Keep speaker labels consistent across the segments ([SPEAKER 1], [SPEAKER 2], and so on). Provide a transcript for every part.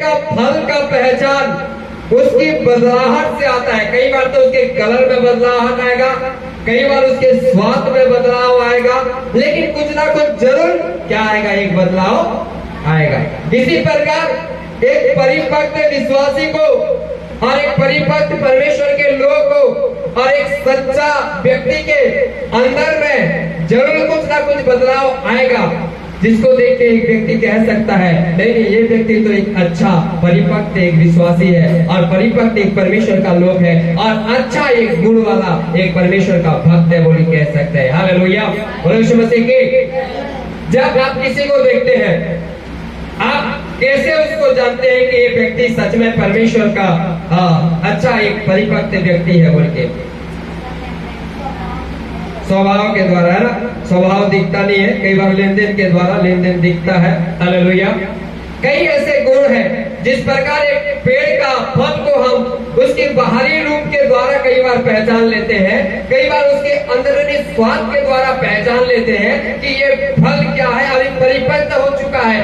[SPEAKER 1] का फल का पहचान उसकी बदलाहट से आता है। कई बार तो उसके कलर में बदलाहट आएगा, कई बार उसके स्वाद में बदलाव आएगा, लेकिन कुछ ना कुछ जरूर क्या आएगा, एक बदलाव आएगा। इसी प्रकार एक परिपक्व विश्वासी को और एक परिपक्व परमेश्वर के लोग को और एक सच्चा व्यक्ति के अंदर में जरूर कुछ ना कुछ बदलाव आएगा, जिसको देख के एक व्यक्ति कह सकता है नहीं नहीं, ये व्यक्ति तो एक अच्छा परिपक्व एक विश्वासी है और परिपक्व एक परमेश्वर का लोग है और अच्छा एक गुण वाला एक परमेश्वर का भक्त है बोली कह सकते हैं। हालेलुया, बोलो यीशु मसीह की। जब आप किसी को देखते हैं, आप कैसे उसको जानते हैं कि ये व्यक्ति सच में परमेश्वर का अच्छा एक परिपक्व व्यक्ति है बोल के? स्वभाव के द्वारा, है ना। स्वभाव दिखता नहीं है, कई बार लेन देन के द्वारा लेन देन दिखता है। हालेलुया। कई ऐसे गुण हैं जिस प्रकार एक पेड़ का फल को हम उसके बाहरी रूप के द्वारा कई बार पहचान लेते हैं, कई बार उसके अंदरूनी स्वाद के द्वारा पहचान लेते हैं कि ये फल क्या है, अभी परिपक्व हो चुका है,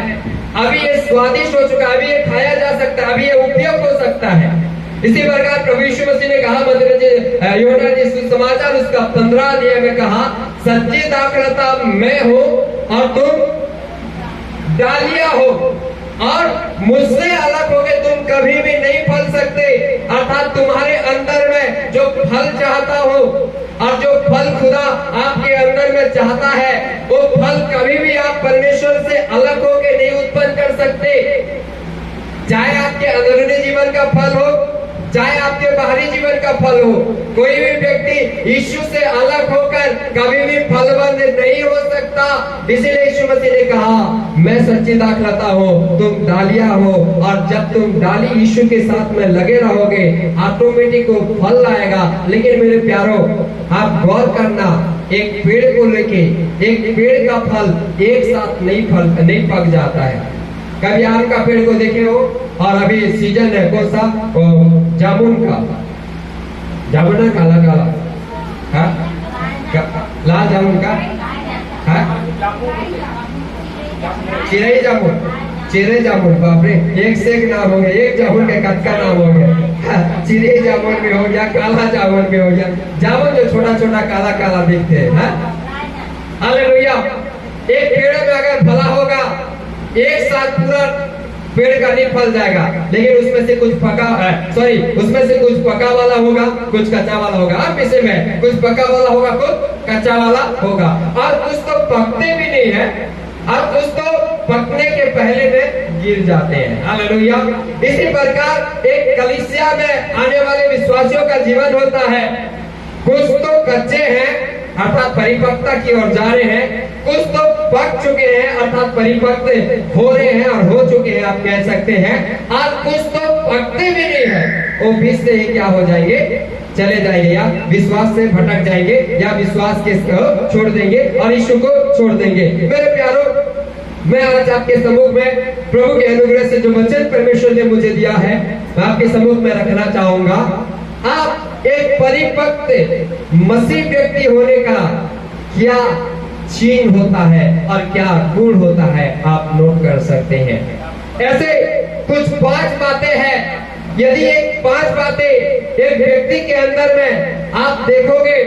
[SPEAKER 1] अभी ये स्वादिष्ट हो चुका है, अभी ये खाया जा सकता है, अभी ये उपयोग हो सकता है। इसी प्रकार प्रभु यीशु मसीह ने कहा यूहन्ना जी सुसमाचार उसका 15 अध्याय में कहा, सच्ची दाखलता मैं हूँ और तुम डालियां हो और मुझसे अलग होके तुम कभी भी नहीं फल सकते। अर्थात तुम्हारे अंदर में जो फल चाहता हो और जो फल खुदा आपके अंदर में चाहता है, वो फल कभी भी आप परमेश्वर से अलग होके नहीं उत्पन्न कर सकते। चाहे आपके अंदरूनी जीवन का फल हो, चाहे आपके बाहरी जीवन का फल हो, कोई भी व्यक्ति यीशु से अलग होकर कभी भी फलवंत नहीं हो सकता। इसीलिए यीशु मसीह ने कहा, मैं सच्ची दाखलता हूँ, तुम डालियां हो और जब तुम डाली यीशु के साथ में लगे रहोगे, ऑटोमेटिक वो फल आएगा। लेकिन मेरे प्यारो, आप गौर करना, एक पेड़ को लेके एक पेड़ का फल एक साथ नहीं पक जाता है। कभी आम का पेड़ को देखे हो, और अभी सीजन है कौन सा, जामुन का, जामुन काला काला, लाल जामुन का, चिरई जामुन, चिरई जामुन, बाप रे, एक से एक नाम हो गया, एक जामुन के कच्चा नाम हो गया, चिरई जामुन भी हो गया, काला जामुन भी हो गया। जामुन जो छोटा छोटा काला काला दिखते हैं। हालेलुया। एक पेड़ में अगर फला होगा, एक साथ पूरा पेड़ का नहीं फल जाएगा, लेकिन उसमें से कुछ पका उसमें से कुछ पका वाला होगा, कुछ कच्चा वाला होगा। आप इसे में कुछ पका वाला होगा, कुछ कच्चा वाला होगा, और कुछ तो पकते भी नहीं है और कुछ तो पकने के पहले में गिर जाते हैं। हालेलुया। इसी प्रकार एक कलीसिया में आने वाले विश्वासियों का जीवन होता है। कुछ तो कच्चे हैं अर्थात परिपक्वता की ओर जा रहे हैं, कुछ तो पक चुके हैं अर्थात परिपक्व हो रहे हैं और हो चुके हैं, आप कह सकते हैं, और कुछ तो पकते भी नहीं है, वो बीच से ही क्या हो जाएंगे, चले जाएंगे, या विश्वास से भटक जाएंगे, या विश्वास के छोड़ देंगे और यीशु को छोड़ देंगे। मेरे प्यारो, मैं आज आपके सम्मुख में प्रभु के अनुग्रह से जो वचन परमेश्वर ने मुझे दिया है, मैं आपके सम्मुख में रखना चाहूंगा। आप एक परिपक्व मसीह व्यक्ति होने का क्या चिन्ह होता है और क्या गुण होता है, आप नोट कर सकते हैं। ऐसे कुछ 5 बातें हैं। यदि एक 5 बातें एक व्यक्ति के अंदर में आप देखोगे,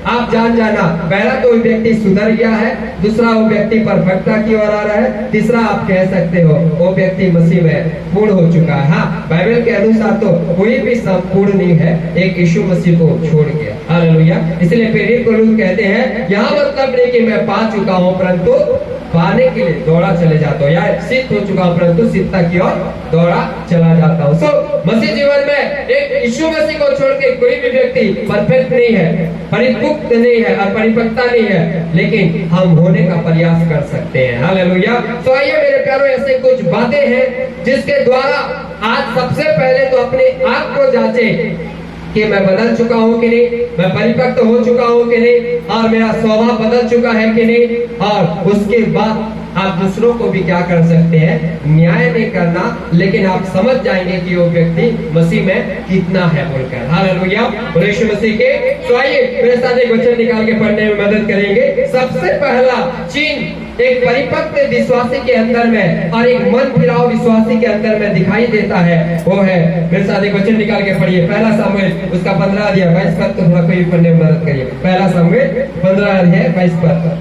[SPEAKER 1] आप जान जाना, पहला तो व्यक्ति सुधर गया है, दूसरा वो व्यक्ति परफेक्टता की ओर आ रहा है, तीसरा आप कह सकते हो वो व्यक्ति मसीह में पूर्ण हो चुका है। हाँ, बाइबल के अनुसार तो कोई भी संपूर्ण नहीं है एक यीशु मसीह को छोड़ के। हालेलुया। इसलिए प्रेरित पौलुस कहते हैं, यहाँ मतलब नहीं कि मैं पा चुका हूँ, परंतु पाने के लिए दौड़ा चले जाता हूँ, या सिद्ध हो चुका हूँ परंतु सिद्धता की ओर दौड़ा चला जाता हूँ। मसीह जीवन में एक यीशु मसीह को छोड़ के कोई भी व्यक्ति परफेक्ट नहीं है, परिपुक्त नहीं है और परिपक्वता नहीं है, लेकिन हम होने का प्रयास कर सकते हैं। हालेलुया। तो आइए मेरे प्यारों, ऐसे कुछ बातें हैं जिसके द्वारा आज सबसे पहले तो अपने आप को जांचें कि मैं बदल चुका हूँ कि नहीं, मैं परिपक्व हो चुका हूँ कि नहीं, और मेरा स्वभाव बदल चुका है कि नहीं, और उसके बाद आप दूसरों को भी क्या कर सकते हैं, न्याय नहीं करना, लेकिन आप समझ जाएंगे कि वो व्यक्ति मसीह में कितना है बोलकर। हालेलुया। यीशु मसीह के। तो आइए मेरे साथ एक वचन निकाल के पढ़ने में मदद करेंगे। सबसे पहला चिन्ह एक परिपक्व विश्वासी के अंदर में और एक मन फिराव विश्वासी के अंदर में दिखाई देता है, वो है, मेरे साथ एक वचन निकाल के पढ़िए, पहला सामुएल उसका 15 अध्याय 22 पद, तो थोड़ा कोई पढ़ने में मदद करिए। पहला सामुएल 15 अध्याय 22 पद,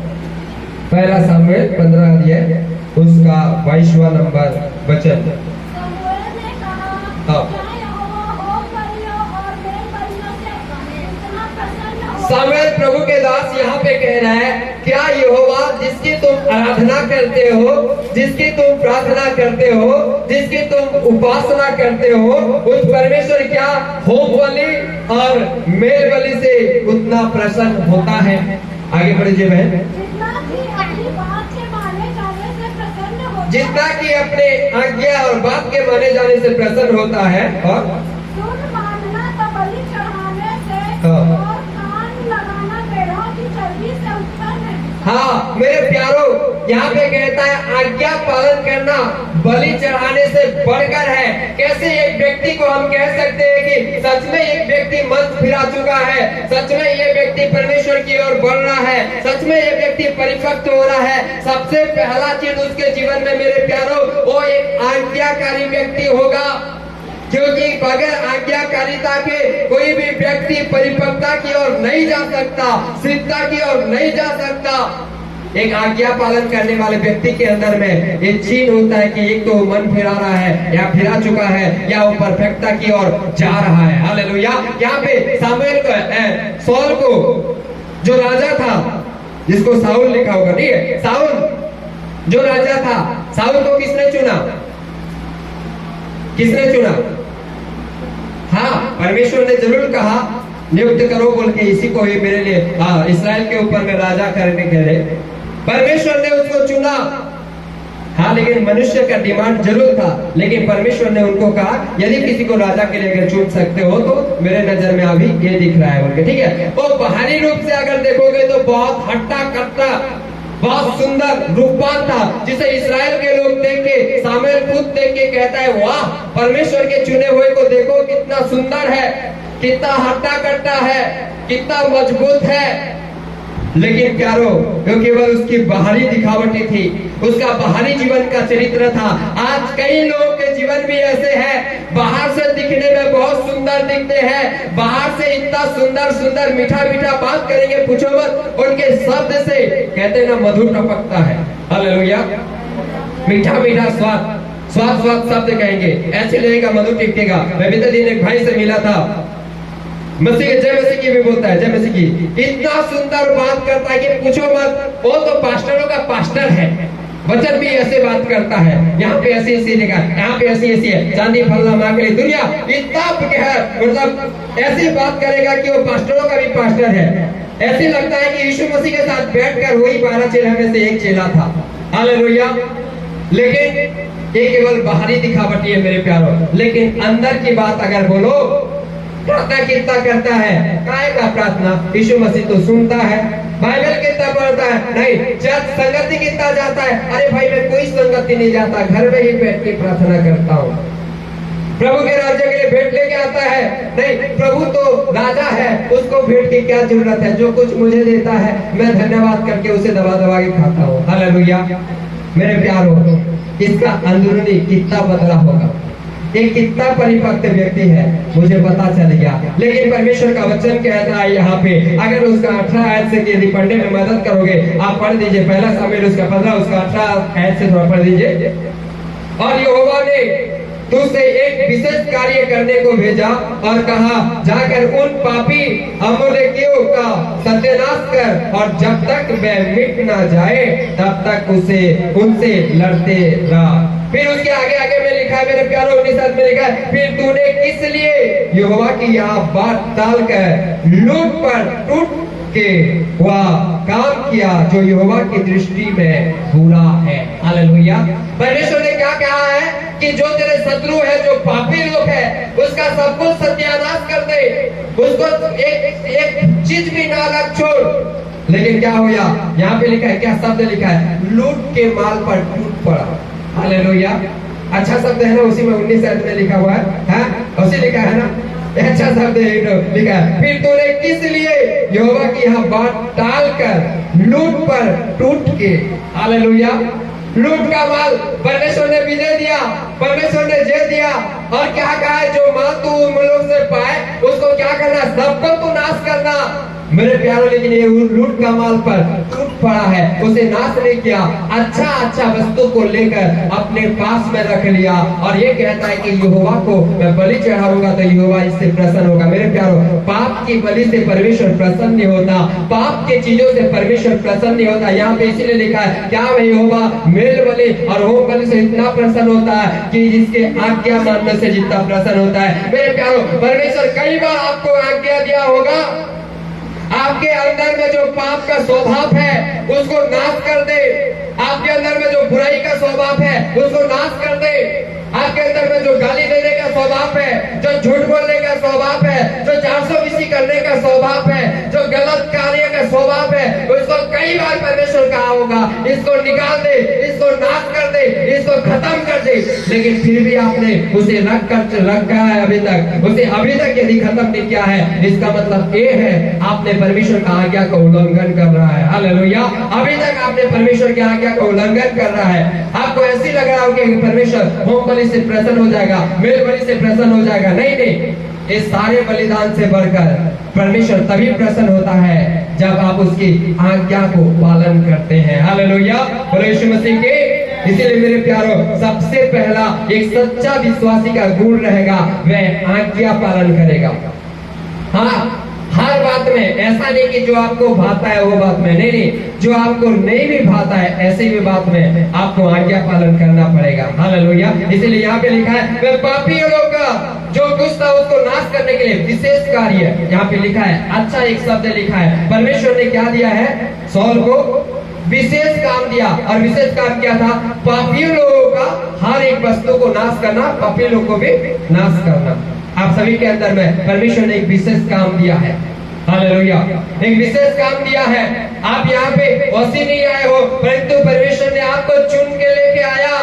[SPEAKER 1] पहला सामुएल 15 अध्याय उसका 22वां नंबर वचन। हाँ, सामुएल प्रभु के दास यहाँ पे कह रहा है, क्या यहोवा जिसकी तुम आराधना करते हो, जिसकी तुम प्रार्थना करते हो, जिसकी तुम उपासना करते हो, उस परमेश्वर क्या होम बलि और मेल बलि से उतना प्रसन्न होता है? आगे बढ़िए बहन। जितना कि अपने आज्ञा और बात के माने जाने से प्रसन्न होता है, और हाँ मेरे प्यारो, यहाँ पे कहता है आज्ञा पालन करना बलि चढ़ाने से बढ़कर है। कैसे एक व्यक्ति को हम कह सकते हैं कि सच में एक व्यक्ति मन फिरा चुका है, सच में ये व्यक्ति परमेश्वर की ओर बढ़ रहा है, सच में ये व्यक्ति परिपक्व हो रहा है। सबसे पहला चीज उसके जीवन में मेरे प्यारो वो एक आज्ञाकारी व्यक्ति होगा, क्योंकि बगैर आज्ञाकारिता के कोई भी व्यक्ति परिपक्वता की ओर नहीं जा सकता, सिद्धता की ओर नहीं जा सकता। एक आज्ञा पालन करने वाले व्यक्ति के अंदर में एक चीज होता है कि एक तो मन फिरा रहा है या फिरा चुका है या वो परफेक्टता की ओर जा रहा है। हालेलुया। यहाँ पे सामुएल को, सौल को जो राजा था, जिसको साउल लिखा होगा, ठीक है, साउल जो राजा था, साउल को किसने चुना? किसने चुना? हाँ, परमेश्वर ने जरूर कहा नियुक्त करो बोल के, इसी को ही मेरे लिए इस्राएल के ऊपर में राजा करने के लिए परमेश्वर ने उसको चुना। हाँ, लेकिन मनुष्य का डिमांड जरूर था, लेकिन परमेश्वर ने उनको कहा यदि किसी को राजा के लिए अगर चुन सकते हो तो मेरे नजर में अभी ये दिख रहा है बोल के, ठीक है। वो बाहरी रूप से अगर देखोगे तो बहुत हट्टा कट्टा, बहुत सुंदर रूपवान था, जिसे इस्राएल के लोग देख के, सामुएल खुद देख के कहता है वाह, परमेश्वर के चुने हुए को देखो कितना सुंदर है, कितना हट्टा कट्टा है, कितना मजबूत है। लेकिन प्यारो, वो केवल उसकी बाहरी दिखावटी थी, उसका बाहरी जीवन का चरित्र था। आज कई लोगों के जीवन भी ऐसे हैं, बाहर से दिखने में बहुत सुंदर दिखते हैं, बाहर से इतना सुंदर सुंदर मीठा मीठा बात करेंगे पूछो मत, उनके शब्द से कहते ना मधुर टपकता है। हालेलुया। मीठा मीठा स्वाद स्वाद स्वाद शब्द कहेंगे, ऐसे लगेगा मधुर टिकेगा। मैं बीते दिन एक भाई से मिला था, मसीह जय मसीह की भी बोलता है, जय मसीह की, इतना सुंदर बात करता है कि पूछो मत। वो तो पास्टरों का पास्टर है, वचन भी ऐसे बात करता है, यहाँ पे ऐसी ऐसी लिखा है, यहाँ पे ऐसी ऐसी है, चांदी फलना मांग के लिए दुनिया इतना मतलब ऐसी बात करेगा कि वो पास्टरों का भी पास्टर है। ऐसे लगता है कि यीशु मसीह के साथ बैठकर वही 12 चेला में से एक चेला था। हालेलुया। लेकिन ये केवल बाहरी दिखावटी है मेरे प्यारों, लेकिन अंदर की बात अगर बोलो, प्रार्थना कितना करता है, काहे का प्रार्थना? यीशु मसीह तो सुनता है, बाइबल कितना पढ़ता है, नहीं। चर्च संगति कितना जाता है, अरे भाई मैं कोई संगति नहीं जाता, घर में ही बैठ के प्रार्थना करता हूँ। प्रभु के राज्य के लिए भेंट लेके आता है, नहीं। प्रभु तो राजा है, उसको भेंट की क्या जरूरत है? जो कुछ मुझे देता है मैं धन्यवाद करके उसे दबा दबा के खाता हूँ। हालेलुया। मेरे प्यारों, इसका अंदरूनी कितना बदला होगा, एक कितना परिपक्व व्यक्ति है मुझे पता चल गया। लेकिन परमेश्वर का वचन कहता है यहाँ पे, अगर उसका 18 आयत से यदि पढ़ने में मदद करोगे, आप पढ़ दीजिए पहला सामुएल उसका 15 उसका 18 आयत से थोड़ा पढ़ दीजिए। और यहोवा ने तुझसे एक विशेष कार्य करने को भेजा और कहा, जाकर उन पापी अमोलेकियों का सत्यानाश कर, और जब तक वह मिट ना जाए तब तक उनसे लड़ते रह। फिर उसके आगे आगे में लिखा है मेरे प्यारों, 19 में लिखा है, फिर तूने किस लिए यहोवा की यहाँ बात टालकर लूट पर टूट के वह काम किया जो यहोवा की दृष्टि में बुरा है। हालेलुया। परमेश्वर ने क्या कहा है कि जो तेरे शत्रु है, जो पापी लोग है, उसका सब कुछ सत्यानाश कर दे, उसको एक चीज भी ना अलग छोड़। लेकिन क्या हुआ? यहाँ पे लिखा है, क्या शब्द लिखा है? लूट के माल पर टूट पड़ा। हालेलुया। अच्छा शब्द है ना, उसी में 19 में लिखा हुआ है, उसी लिखा है ना। अच्छा शब्द लिखा है, फिर तूने किस लिए यहोवा की यह बात टालकर लूट पर टूट के, हालेलुया, लूट का माल परमेश्वर ने विजय दिया, परमेश्वर ने जय दिया, और क्या कहा है, जो माल तू उन लोग से पाए उसको क्या करना, सबको तू नाश करना। मेरे प्यारों, लेकिन ये लूट का माल पर टूट पड़ा है, उसे नाश नहीं किया, अच्छा अच्छा वस्तु को लेकर अपने पास में रख लिया, और ये कहता है कि यहोवा को मैं बलि चढ़ाऊंगा तो यहोवा इससे प्रसन्न होगा। मेरे प्यारों, पाप की बलि से परमेश्वर प्रसन्न नहीं होता, पाप के चीजों से परमेश्वर प्रसन्न नहीं होता। यहाँ पे इसीलिए लिखा है, क्या यहोवा मेल बलि और होम बलि से इतना प्रसन्न होता है कि जिसके आज्ञा मानने से जितना प्रसन्न होता है। मेरे प्यारों, परमेश्वर कई बार आपको आज्ञा दिया होगा, आपके अंदर में जो पाप का स्वभाव है उसको नाश कर दे, आपके अंदर में जो बुराई का स्वभाव है उसको नाश कर दे, आपके अंदर में जो गाली देने का स्वभाव है, जो झूठ बोलने का स्वभाव है, जो 420 करने का स्वभाव है, जो गलत कार्य का स्वभाव है, उसको कई बार परमेश्वर कहा होगा, इसको निकाल दे, इसको नाश कर दे, इसको खत्म कर दे, लेकिन फिर भी आपने उसे रखा है अभी तक यदि खत्म नहीं किया है, इसका मतलब ये है आपने परमेश्वर का आज्ञा का उल्लंघन कर रहा है। हालेलुया, अभी तक आपने परमेश्वर की आज्ञा का उल्लंघन कर रहा है। आपको ऐसी लग रहा हो कि परमेश्वर होम बलि से प्रसन्न हो जाएगा, मेल बलि से प्रसन्न हो जाएगा, नहीं, इस सारे बलिदान से बढ़कर परमेश्वर तभी प्रसन्न होता है जब आप उसकी आज्ञा को पालन करते हैं। हालेलुया, बोलो यीशु मसीह के। इसीलिए मेरे प्यारों, सबसे पहला एक सच्चा विश्वासी का गुण रहेगा, वह आज्ञा पालन करेगा। हाँ, हर बात में, ऐसा नहीं कि जो आपको भाता है वो बात में, नहीं, जो आपको नहीं भी भाता है ऐसे भी बात में आपको आज्ञा पालन करना पड़ेगा। हालेलुया, इसीलिए यहाँ पे लिखा है, वह पापियों लोग का जो कुछ था उसको नाश करने के लिए विशेष कार्य, यहाँ पे लिखा है, अच्छा एक शब्द लिखा है, परमेश्वर ने क्या दिया है, सौल को विशेष काम दिया, और विशेष काम क्या था, पापियों लोगों का हर एक वस्तु को नाश करना, पापी लोगों को भी नाश करना। आप सभी के अंदर में परमेश्वर ने एक विशेष काम दिया है। हालेलुया, एक विशेष काम दिया है। आप यहाँ पे वैसे नहीं आए हो, परंतु परमेश्वर ने आपको चुन के लेके आया,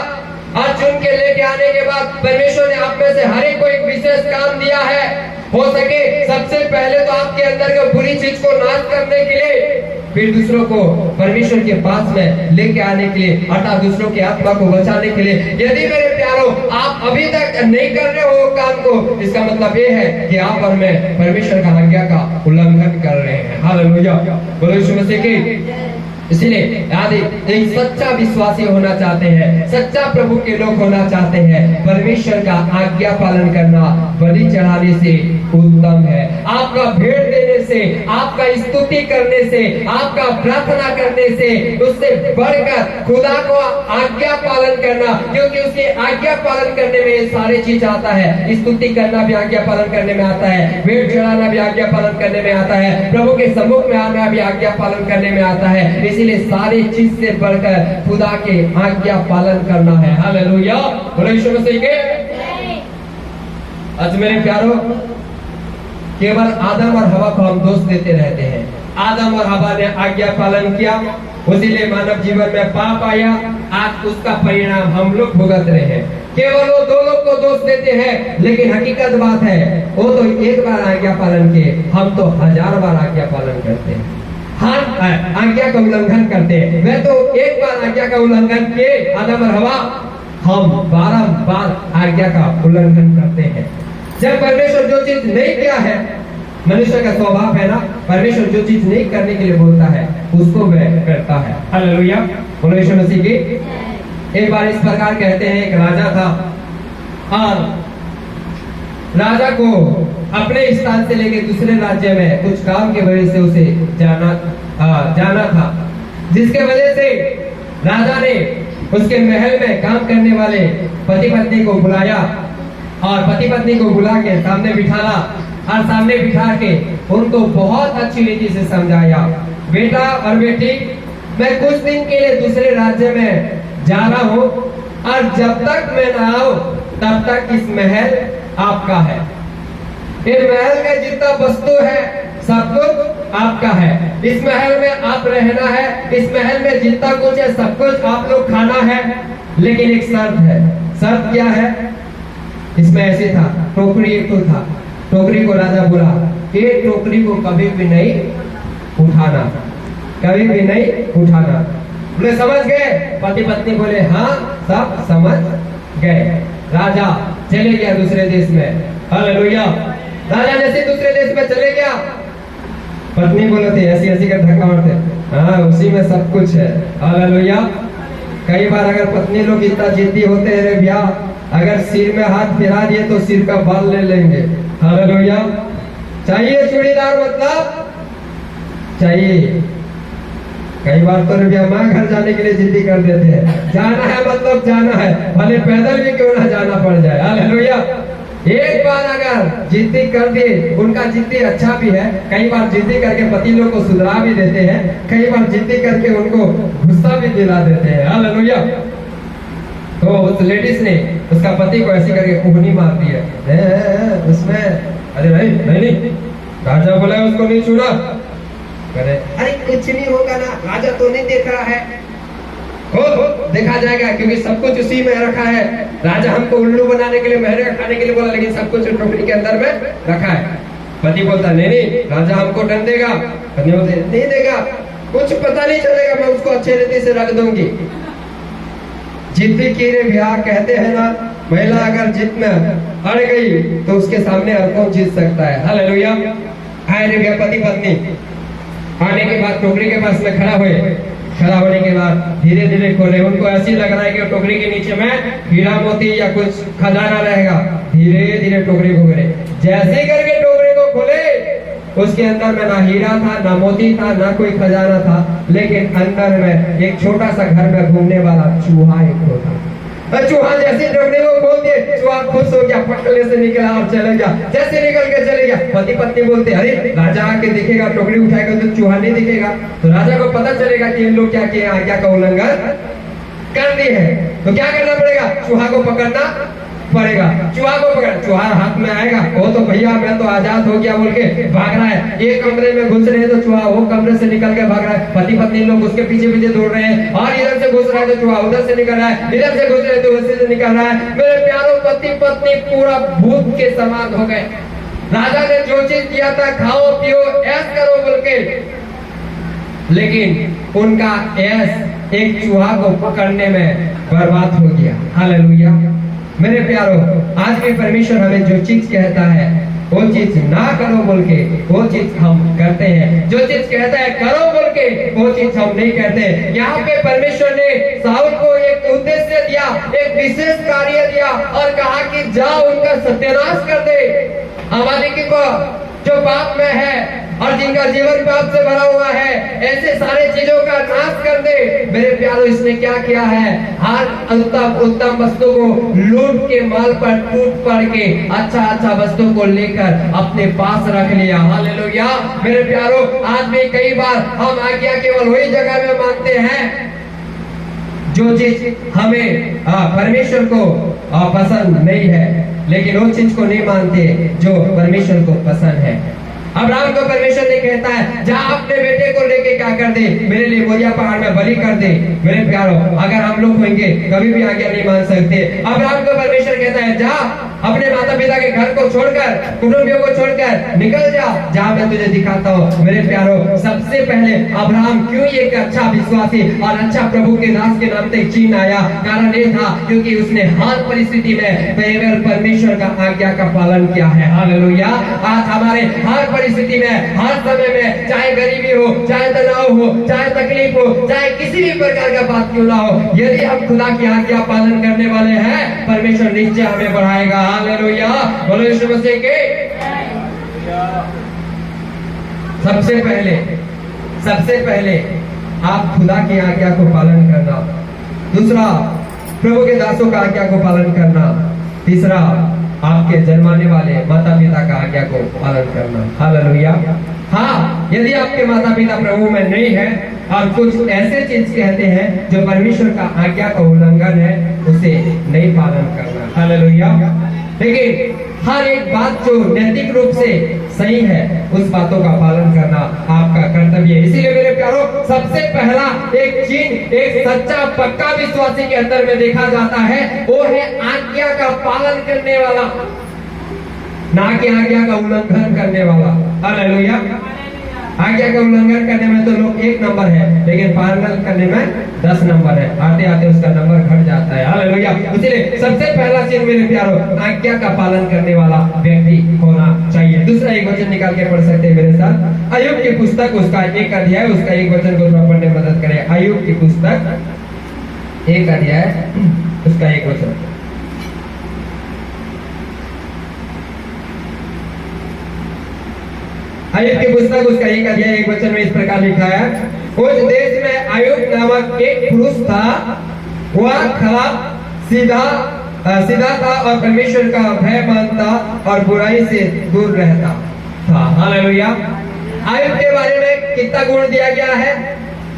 [SPEAKER 1] और चुन के लेके आने के बाद परमेश्वर ने आप में से हर एक को एक विशेष काम दिया है। हो सके सबसे पहले तो आपके अंदर के बुरी चीज को नाश करने के लिए, फिर दूसरों को परमेश्वर के पास में लेके आने के लिए, अर्थात दूसरों की आत्मा को बचाने के लिए। यदि मेरे प्यारों आप अभी तक नहीं कर रहे हो काम को, इसका मतलब ये है कि आप और मैं परमेश्वर का आज्ञा का उल्लंघन कर रहे हैं। हालेलुया, बोलो यीशु मसीह की। इसलिए यदि एक सच्चा विश्वासी होना चाहते हैं, सच्चा प्रभु के लोग होना चाहते हैं, परमेश्वर का आज्ञा पालन करना बलि चढ़ाने से उत्तम है। आपका भेंट देने से, आपका स्तुति करने से, आपका प्रार्थना करने से, उससे बढ़कर खुदा को आज्ञा पालन करना, क्योंकि उसकी आज्ञा पालन करने में ये सारे चीज आता है। स्तुति करना भी आज्ञा पालन करने में आता है, भेंट चढ़ाना भी आज्ञा पालन करने में आता है, प्रभु के सम्मुख में आना भी आज्ञा पालन करने में आता है। इसीलिए सारी चीज से बढ़कर खुदा के आज्ञा पालन करना है। हालेलुया, बोलो यीशु मसीह के। आज मेरे प्यारों, केवल आदम और हवा को हम दोष देते रहते हैं। आदम और हवा ने आज्ञा पालन किया, इसीलिए मानव जीवन में पाप आया, आज उसका परिणाम हम लोग भुगत रहे हैं। केवल वो दो लोग को दोष देते हैं, लेकिन हकीकत बात है वो तो एक बार आज्ञा पालन किए, हम तो 1000 बार आज्ञा पालन करते हैं। हाँ, आज्ञा का उल्लंघन करते हैं। वे तो एक बार आज्ञा का उल्लंघन किए आदम और हवा, हम बारंबार आज्ञा का उल्लंघन करते हैं। जब परमेश्वर जो चीज नहीं किया है, मनुष्य का स्वभाव है ना, परमेश्वर जो चीज नहीं करने के लिए बोलता है उसको वह करता है। हालेलुया, बोलो यीशु मसीह की। एक बार इस प्रकार कहते हैं, एक राजा था और राजा को अपने स्थान से लेकर दूसरे राज्य में कुछ काम के वजह से उसे जाना था, जिसके वजह से राजा ने उसके महल में काम करने वाले पति पत्नी को बुलाया, और पति पत्नी को बुला के सामने बिठाला, और सामने बिठा के उनको बहुत अच्छी रीति से समझाया, बेटा और बेटी, मैं कुछ दिन के लिए दूसरे राज्य में जा रहा हूँ, और जब तक मैं ना आऊं तब तक इस महल आपका है। इस महल में जितना वस्तु है सब कुछ आपका है। इस महल में आप रहना है, इस महल में जितना कुछ है सब कुछ आप लोग खाना है, लेकिन एक शर्त है। शर्त क्या है? इसमें ऐसे था, टोकरी एक तो था, टोकरी को राजा बोला कि टोकरी को कभी भी नहीं उठाना, कभी भी नहीं उठाना। बोले समझ गए? पति पत्नी बोले हाँ सब समझ गए। राजा चले गया दूसरे देश में। हालेलुया। राजा जैसे दूसरे देश में चले गया, पत्नी बोले थे ऐसी ऐसी कर धक्का मारते, हाँ उसी में सब कुछ है। हालेलुया। कई बार अगर पत्नी लोग इतना जिद्दी होते हैं रे भैया, अगर सिर में हाथ फिरा दिए तो सिर का बाल ले लेंगे। हालेलुया। चाहिए चूड़ीदार मतलब चाहिए। कई बार तो भैया माँ घर जाने के लिए जिद्दी कर देते हैं, जाना है मतलब जाना है, भले पैदल भी क्यों ना जाना पड़ जाए। हालेलुया। एक बार अगर जिद्दी कर दिए, उनका जिद्दी अच्छा भी है, कई बार जिद्दी करके पति लोग को सुधरा भी देते हैं, कई बार जिद्दी करके उनको गुस्सा भी दिला देते हैं। हालेलुया। तो उस लेडीज ने उसका पति को ऐसी करके कुहनी मार दी है उसमें। अरे नहीं राजा बोला उसको नहीं छूना। अरे कुछ नहीं होगा ना, राजा तो नहीं देख रहा है। हो देखा जाएगा, क्योंकि सब कुछ उसी में रखा है। राजा हमको उल्लू बनाने के लिए, महरे खाने के लिए बोला, लेकिन सब कुछ टोकरी के अंदर में रखा है। पति बोलता नहीं राजा हमको दंड देगा। पत्नी बोलती नहीं देगा, कुछ पता नहीं चलेगा, मैं उसको अच्छे रीति से रख दूंगी। जिद्दी की रे भैया, कहते हैं ना महिला अगर जिद में अड़ गई तो उसके सामने हर कौन जीत सकता है। हालेलुया। आए रे भैया पति पत्नी, आने के बाद टोकरी के पास में खड़ा हुए। खड़ा होने के बाद धीरे धीरे खोले। उनको ऐसी लग रहा है कि टोकरी के नीचे में हीरा मोती या कुछ खजाना रहेगा। धीरे धीरे टोकरी को खोले। जैसे करके टोकरी को खोले, उसके अंदर में ना हीरा था, ना मोती था, ना कोई खजाना था, लेकिन अंदर में एक छोटा सा घर में घूमने वाला चूहा एक था। चूहा जैसे टोकरी को खोल दिए, चूहा खुश हो गया, पटले से निकला और चले गया। जैसे निकल के चले गया, पति पत्नी बोलते अरे राजा आके दिखेगा, टोकरी उठाएगा तो चूहा नहीं दिखेगा, तो राजा को पता चलेगा कि इन लोग क्या किए, आज्ञा का उल्लंघन कर दिए हैं। तो क्या करना पड़ेगा? चूहा को पकड़ना पड़ेगा। चूहा को पकड़, चूहा हाथ में आएगा, वो तो भैया मैं तो आजाद हो गया बोल के भाग रहा है। एक कमरे में घुस रहे हैं तो चूहा वो कमरे से निकल के भाग रहा है। पति पत्नी लोग उसके पीछे पीछे दौड़ रहे हैं, और इधर से घुस रहा है तो चूहा उधर से निकल रहा है, इधर से घुस रहे तो उधर से निकल रहा है। मेरे प्यारों, पति पत्नी पूरा भूत के समान हो गए। राजा ने जो चीज किया था, खाओ पियो ऐश करो बोल के, लेकिन उनका ऐश एक चूहा को पकड़ने में बर्बाद हो गया। हालेलुया। मेरे प्यारों, आज भी परमेश्वर हमें जो चीज कहता है वो चीज ना करो बोल के वो चीज हम करते हैं। जो चीज कहता है करो बोल के वो चीज हम नहीं करते। यहाँ पे परमेश्वर ने साउल को एक उद्देश्य दिया, एक विशेष कार्य दिया और कहा कि जाओ उनका सत्यानाश कर दे। अमालेकी को जो पाप में है और जिनका जीवन पाप से भरा हुआ है, ऐसे सारे चीजों का नाश कर दे। मेरे प्यारों, इसने क्या किया है? हर उत्तम वस्तु को लूट के माल पर टूट पड़ के अच्छा वस्तु को लेकर अपने पास रख लिया। हालेलुया। मेरे प्यारों, आज भी कई बार हम आज्ञा केवल वही जगह में मानते हैं जो चीज हमें परमेश्वर को पसंद नहीं है, लेकिन वो चीज को नहीं मानते जो परमेश्वर को पसंद है। अब्राहम को परमेश्वर ने कहता है जा अपने बेटे को लेके क्या कर दे, मेरे लिए मोरिया पहाड़ में बलि कर दे। मेरे प्यारों, अगर हम लोग होंगे कभी भी आज्ञा नहीं मान सकते। अब्राहम को परमेश्वर कहता है जा अपने माता पिता के घर को छोड़कर, कुटुंबियों को छोड़कर निकल जा, जहाँ मैं तुझे दिखाता हूँ। मेरे प्यारों, सबसे पहले अब्राहम क्यों एक अच्छा विश्वासी और अच्छा प्रभु के दास के नाम तक चीन आया? कारण ये था क्योंकि उसने हर परिस्थिति में केवल परमेश्वर का आज्ञा का पालन किया है। हालेलुया। आज हमारे हर परिस्थिति में, हर समय में, चाहे गरीबी हो, चाहे तनाव हो, चाहे तकलीफ हो, चाहे किसी भी प्रकार का बात क्यों ना हो, यदि हम खुदा की आज्ञा पालन करने वाले हैं, परमेश्वर निश्चय हमें बढ़ाएगा। हालेलुया। बोलो यीशु मसीह के। सबसे पहले आप खुदा की आज्ञा को पालन करना, दूसरा प्रभु के दासों का आज्ञा को पालन करना, तीसरा आपके जन्माने वाले माता पिता का आज्ञा को पालन करना। हालेलुया। हाँ, यदि आपके माता पिता प्रभु में नहीं है और कुछ ऐसे चीज कहते हैं जो परमेश्वर का आज्ञा का उल्लंघन है, उसे नहीं पालन करना। हालेलुया। लेकिन हर एक बात जो नैतिक रूप से सही है, उस बातों का पालन करना आपका कर्तव्य है। इसीलिए मेरे प्यारों, सबसे पहला एक चीज एक सच्चा पक्का विश्वासी के अंदर में देखा जाता है, वो है आज्ञा का पालन करने वाला। ना कि आज्ञा का उल्लंघन करने वाला। हालेलुया। आज्ञा का उल्लंघन करने में तो लोग 1 नंबर है, लेकिन पालन करने में 10 नंबर है। आते आते उसका नंबर घट जाता है। हालेलुया। इसलिए सबसे पहला चीज मेरे प्यारो, आज्ञा का पालन करने वाला व्यक्ति होना चाहिए। दूसरा एक वचन निकाल के पढ़ सकते हैं मेरे साथ। अय्यूब की पुस्तक उसका 1 अध्याय, उसका 1 वचन को थोड़ा पढ़ने में मदद करें। अय्यूब की पुस्तक 1 अध्याय, उसका 1 वचन। अय्यूब की पुस्तक उसका 1 अध्याय 1 वचन में इस प्रकार लिखा है, उस देश में अय्यूब नामक एक पुरुष था, वह खरा सीधा था और परमेश्वर का भय मानता और बुराई से दूर रहता था। हालेलुया। अय्यूब के बारे में कितना गुण दिया गया है?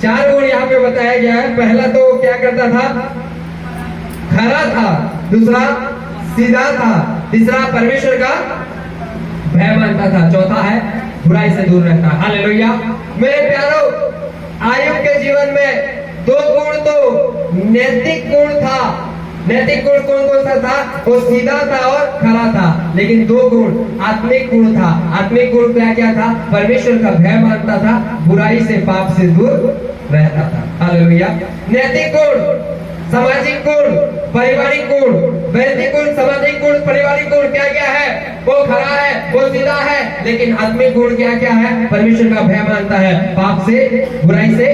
[SPEAKER 1] 4 गुण यहाँ पे बताया गया है। पहला तो क्या करता था? खरा था। दूसरा सीधा था। तीसरा परमेश्वर का भय मानता था। चौथा है बुराई से दूर रहता। हालेलुया। मेरे प्यारो, अय्यूब के जीवन में 2 गुण तो नैतिक गुण था। नैतिक गुण कौन कौन सा था? वो सीधा था और खरा था। लेकिन 2 गुण आत्मिक गुण था। आत्मिक गुण क्या क्या था? परमेश्वर का भय मानता था, बुराई से, पाप से दूर रहता था। हालेलुया। नैतिक गुण, सामाजिक गुण, पारिवारिक गुण। नैतिक गुण, सामाजिक गुण, पारिवारिक गुण क्या क्या है? वो खरा है, वो सीधा है। लेकिन आत्मिक गुण क्या क्या है? परमेश्वर का भय मानता है, पाप से, बुराई से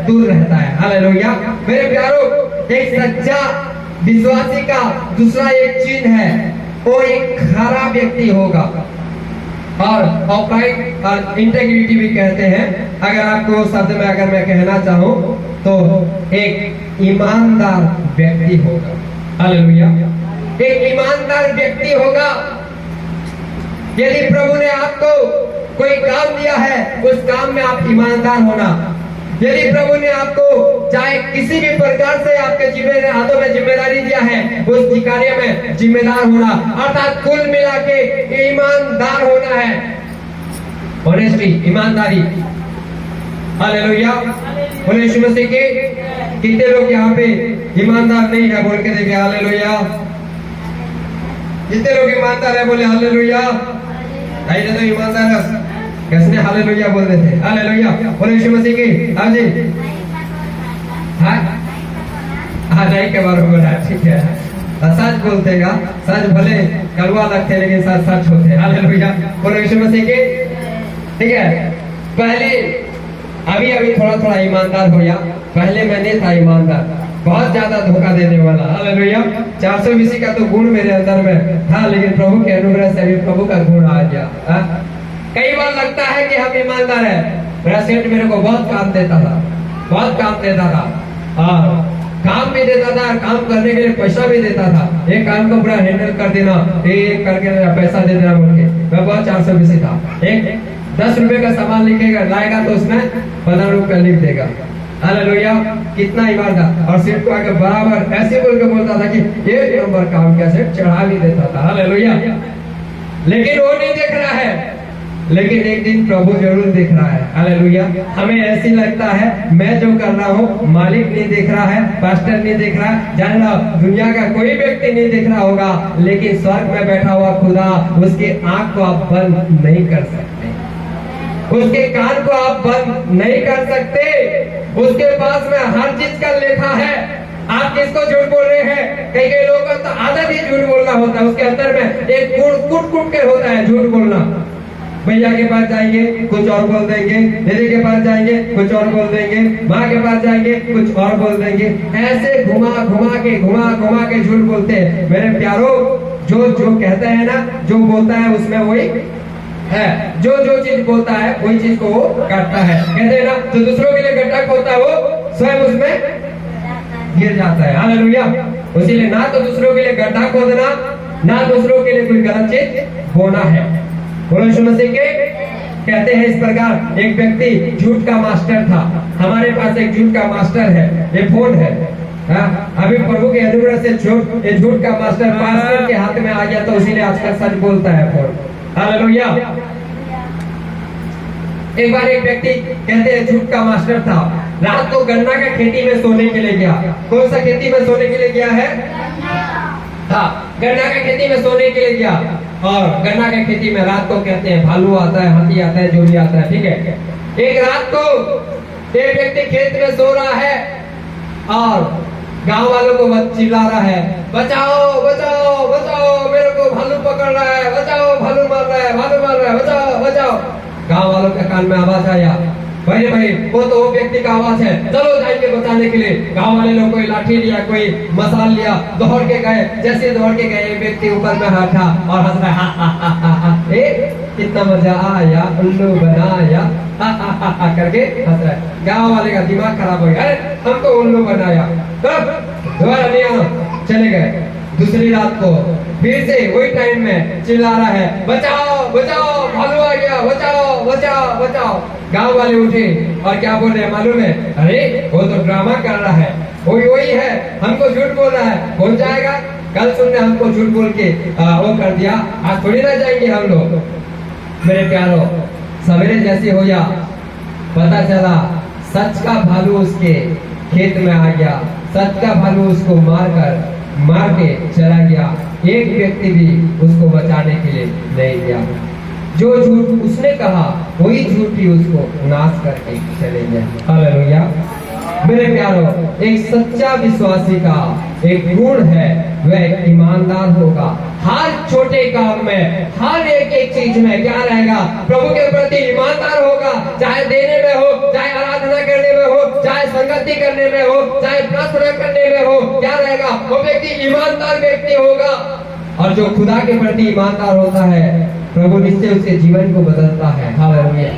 [SPEAKER 1] दूर रहता है। हालेलुया। मेरे प्यारो, एक सच्चा विश्वासी का दूसरा एक चिन्ह है, वो एक खरा व्यक्ति होगा। और ऑपराइट और इंटेग्रिटी भी कहते हैं। अगर आपको शब्द में अगर मैं कहना चाहूं तो एक ईमानदार व्यक्ति होगा। हालेलुया। एक ईमानदार व्यक्ति होगा। यदि प्रभु ने आपको कोई काम दिया है, उस काम में आप ईमानदार होना। यदि प्रभु ने आपको चाहे किसी भी प्रकार से आपके हाथों में जिम्मेदारी दिया है, उस कार्य में जिम्मेदार होना, अर्थात कुल मिला के ईमानदार होना है। ऑनेस्टी, ईमानदारी। हालेलुया। बोले यीशु मसीह के। कितने लोग यहाँ पे ईमानदार नहीं है? बोल के देखिए हालेलुया। कितने लोग ईमानदार है? बोले हालेलुया। नहीं तो ईमानदार है, किसने हालेलुया बोल रहे थे? हालेलुया। बोले यीशु मसीह की। हाँ जी, हाँ नहीं के बारे में ठीक है। सच बोलते का, सच भले कड़वा लगते लेकिन सच सच होते। हालेलुया। बोले यीशु मसीह की। ठीक है। पहले अभी थोड़ा थोड़ा ईमानदार हो गया। पहले मैं नहीं था ईमानदार, बहुत ज्यादा धोखा देने वाला। हालेलुया। 420 का तो गुण मेरे अंदर में था, लेकिन प्रभु के अनुग्रह से भी प्रभु का गुण आ गया। कई बार लगता है कि हम ईमानदार है। मेरा सेठ मेरे को बहुत काम देता था, बहुत काम देता था। काम भी देता था, काम करने के लिए पैसा भी देता था। एक काम को पूरा हैंडल कर देना, एक करके पैसा दे देना बोल के। मैं बहुत 420 था। एक 10 रुपए का सामान लिखेगा लाएगा तो उसमें 15 रुपए लिख देगा। हालेलुया। कितना ईमानदार। और सेठ को आके बराबर ऐसे बोल के बोलता था कि 1 नंबर काम क्या सेठ, चढ़ा भी देता था। हालेलुया। लेकिन वो नहीं देख रहा है, लेकिन एक दिन प्रभु जरूर देख रहा है। हालेलुया। हमें ऐसी लगता है मैं जो कर रहा हूँ मालिक नहीं देख रहा है, पास्टर नहीं देख रहा है, जान लो दुनिया का कोई व्यक्ति नहीं देख रहा होगा, लेकिन स्वर्ग में बैठा हुआ खुदा, उसके आंख को आप बंद नहीं कर सकते, उसके कान को आप बंद नहीं कर सकते। उसके पास में हर चीज का लेखा है। आप किसको झूठ बोल रहे हैं? कई कई लोगों को तो आदत ही झूठ बोलना होता है। उसके अंदर में एक गुण कुट कुट के होता है झूठ बोलना। भैया के पास जाएंगे कुछ और बोल देंगे, दीदी के पास जाएंगे कुछ और बोल देंगे, माँ के पास जाएंगे कुछ और बोल देंगे। ऐसे घुमा घुमा के झूठ बोलते हैं। मेरे प्यारो, जो कहते हैं ना, जो बोलता है उसमें वही है, जो चीज बोलता है वही चीज को वो करता है। कहते हैं ना, जो दूसरों के लिए गड्ढा खोदता है वो स्वयं उसमें गिर जाता है। हालेलुया। इसीलिए ना तो दूसरों के लिए गड्ढा खोदना, ना दूसरों के लिए कोई गलत चीज बोना है। यीशु मसीह के कहते हैं इस प्रकार, एक व्यक्ति झूठ का मास्टर था। हमारे पास एक झूठ का मास्टर है, ये फोन है। अभी प्रभु के अनुग्रह से झूठ का मास्टर पास्टर के हाथ में आ गया, तो इसीलिए आजकल सच बोलता है फोन। हालेलुया। एक बार एक व्यक्ति कहते हैं झूठ का मास्टर था, रात को गन्ना का खेती में सोने के लिए गया। कौन सा खेती में सोने के लिए गया है? हाँ, गन्ना का खेती में सोने के लिए गया, और गन्ना की खेती में रात को कहते हैं भालू आता है, हाथी आता है, जो भी आता है, ठीक है। एक रात को एक व्यक्ति खेत में सो रहा है और गांव वालों को चिल्ला रहा है, बचाओ बचाओ बचाओ, मेरे को भालू पकड़ रहा है, बचाओ, भालू मार रहा है, भालू मार रहा है, बचाओ बचाओ। गांव वालों के कान में आवाज आया, भाई भाई वो तो वो व्यक्ति का आवाज है, चलो जाएंगे बचाने के लिए। गांव वाले लोग कोई लाठी लिया, कोई मसाल लिया, दौड़ के गए। जैसे दौड़ के गए, व्यक्ति ऊपर में हाथा और हंस रहा, हा हा हा हा हा, कितना मजा आया, उल्लू बनाया, हा हा हा हा करके हंस रहा है। गांव वाले का दिमाग खराब हो गया, अरे हमको उल्लू बनाया, दोबारा नहीं आना, चले गए। दूसरी रात को फिर से वही टाइम में चिल्ला रहा है, बचाओ बचाओ, भालू आ गया, बचाओ बचाओ बचाओ। गांव वाले उठे और क्या बोल रहे हैं मालूम है, अरे वो तो ड्रामा कर रहा है, वही है, हमको झूठ बोल रहा है, हो जाएगा। कल सुनने हमको झूठ बोल के वो कर दिया, आज थोड़ी ना जाएंगे हम लोग। मेरे प्यारो, सवेरे जैसे हो या पता चला सच का भालू उसके खेत में आ गया, सच का भालू उसको मार के चला गया। एक व्यक्ति भी उसको बचाने के लिए नहीं गया। जो झूठ उसने कहा वही झूठ ही उसको नाश करके चले गया। हालेलुया। मेरे प्यारो, एक सच्चा विश्वासी का एक गुण है, वह ईमानदार होगा। हर छोटे काम में, हर एक चीज में क्या रहेगा, प्रभु के प्रति ईमानदार होगा। चाहे देने में हो, चाहे आराधना करने में हो, चाहे संगति करने में हो, चाहे प्रार्थना करने में हो, क्या रहेगा, वो व्यक्ति ईमानदार व्यक्ति होगा। और जो खुदा के प्रति ईमानदार होता है, प्रभु निश्चय उसके जीवन को बदलता है। हालेलुया।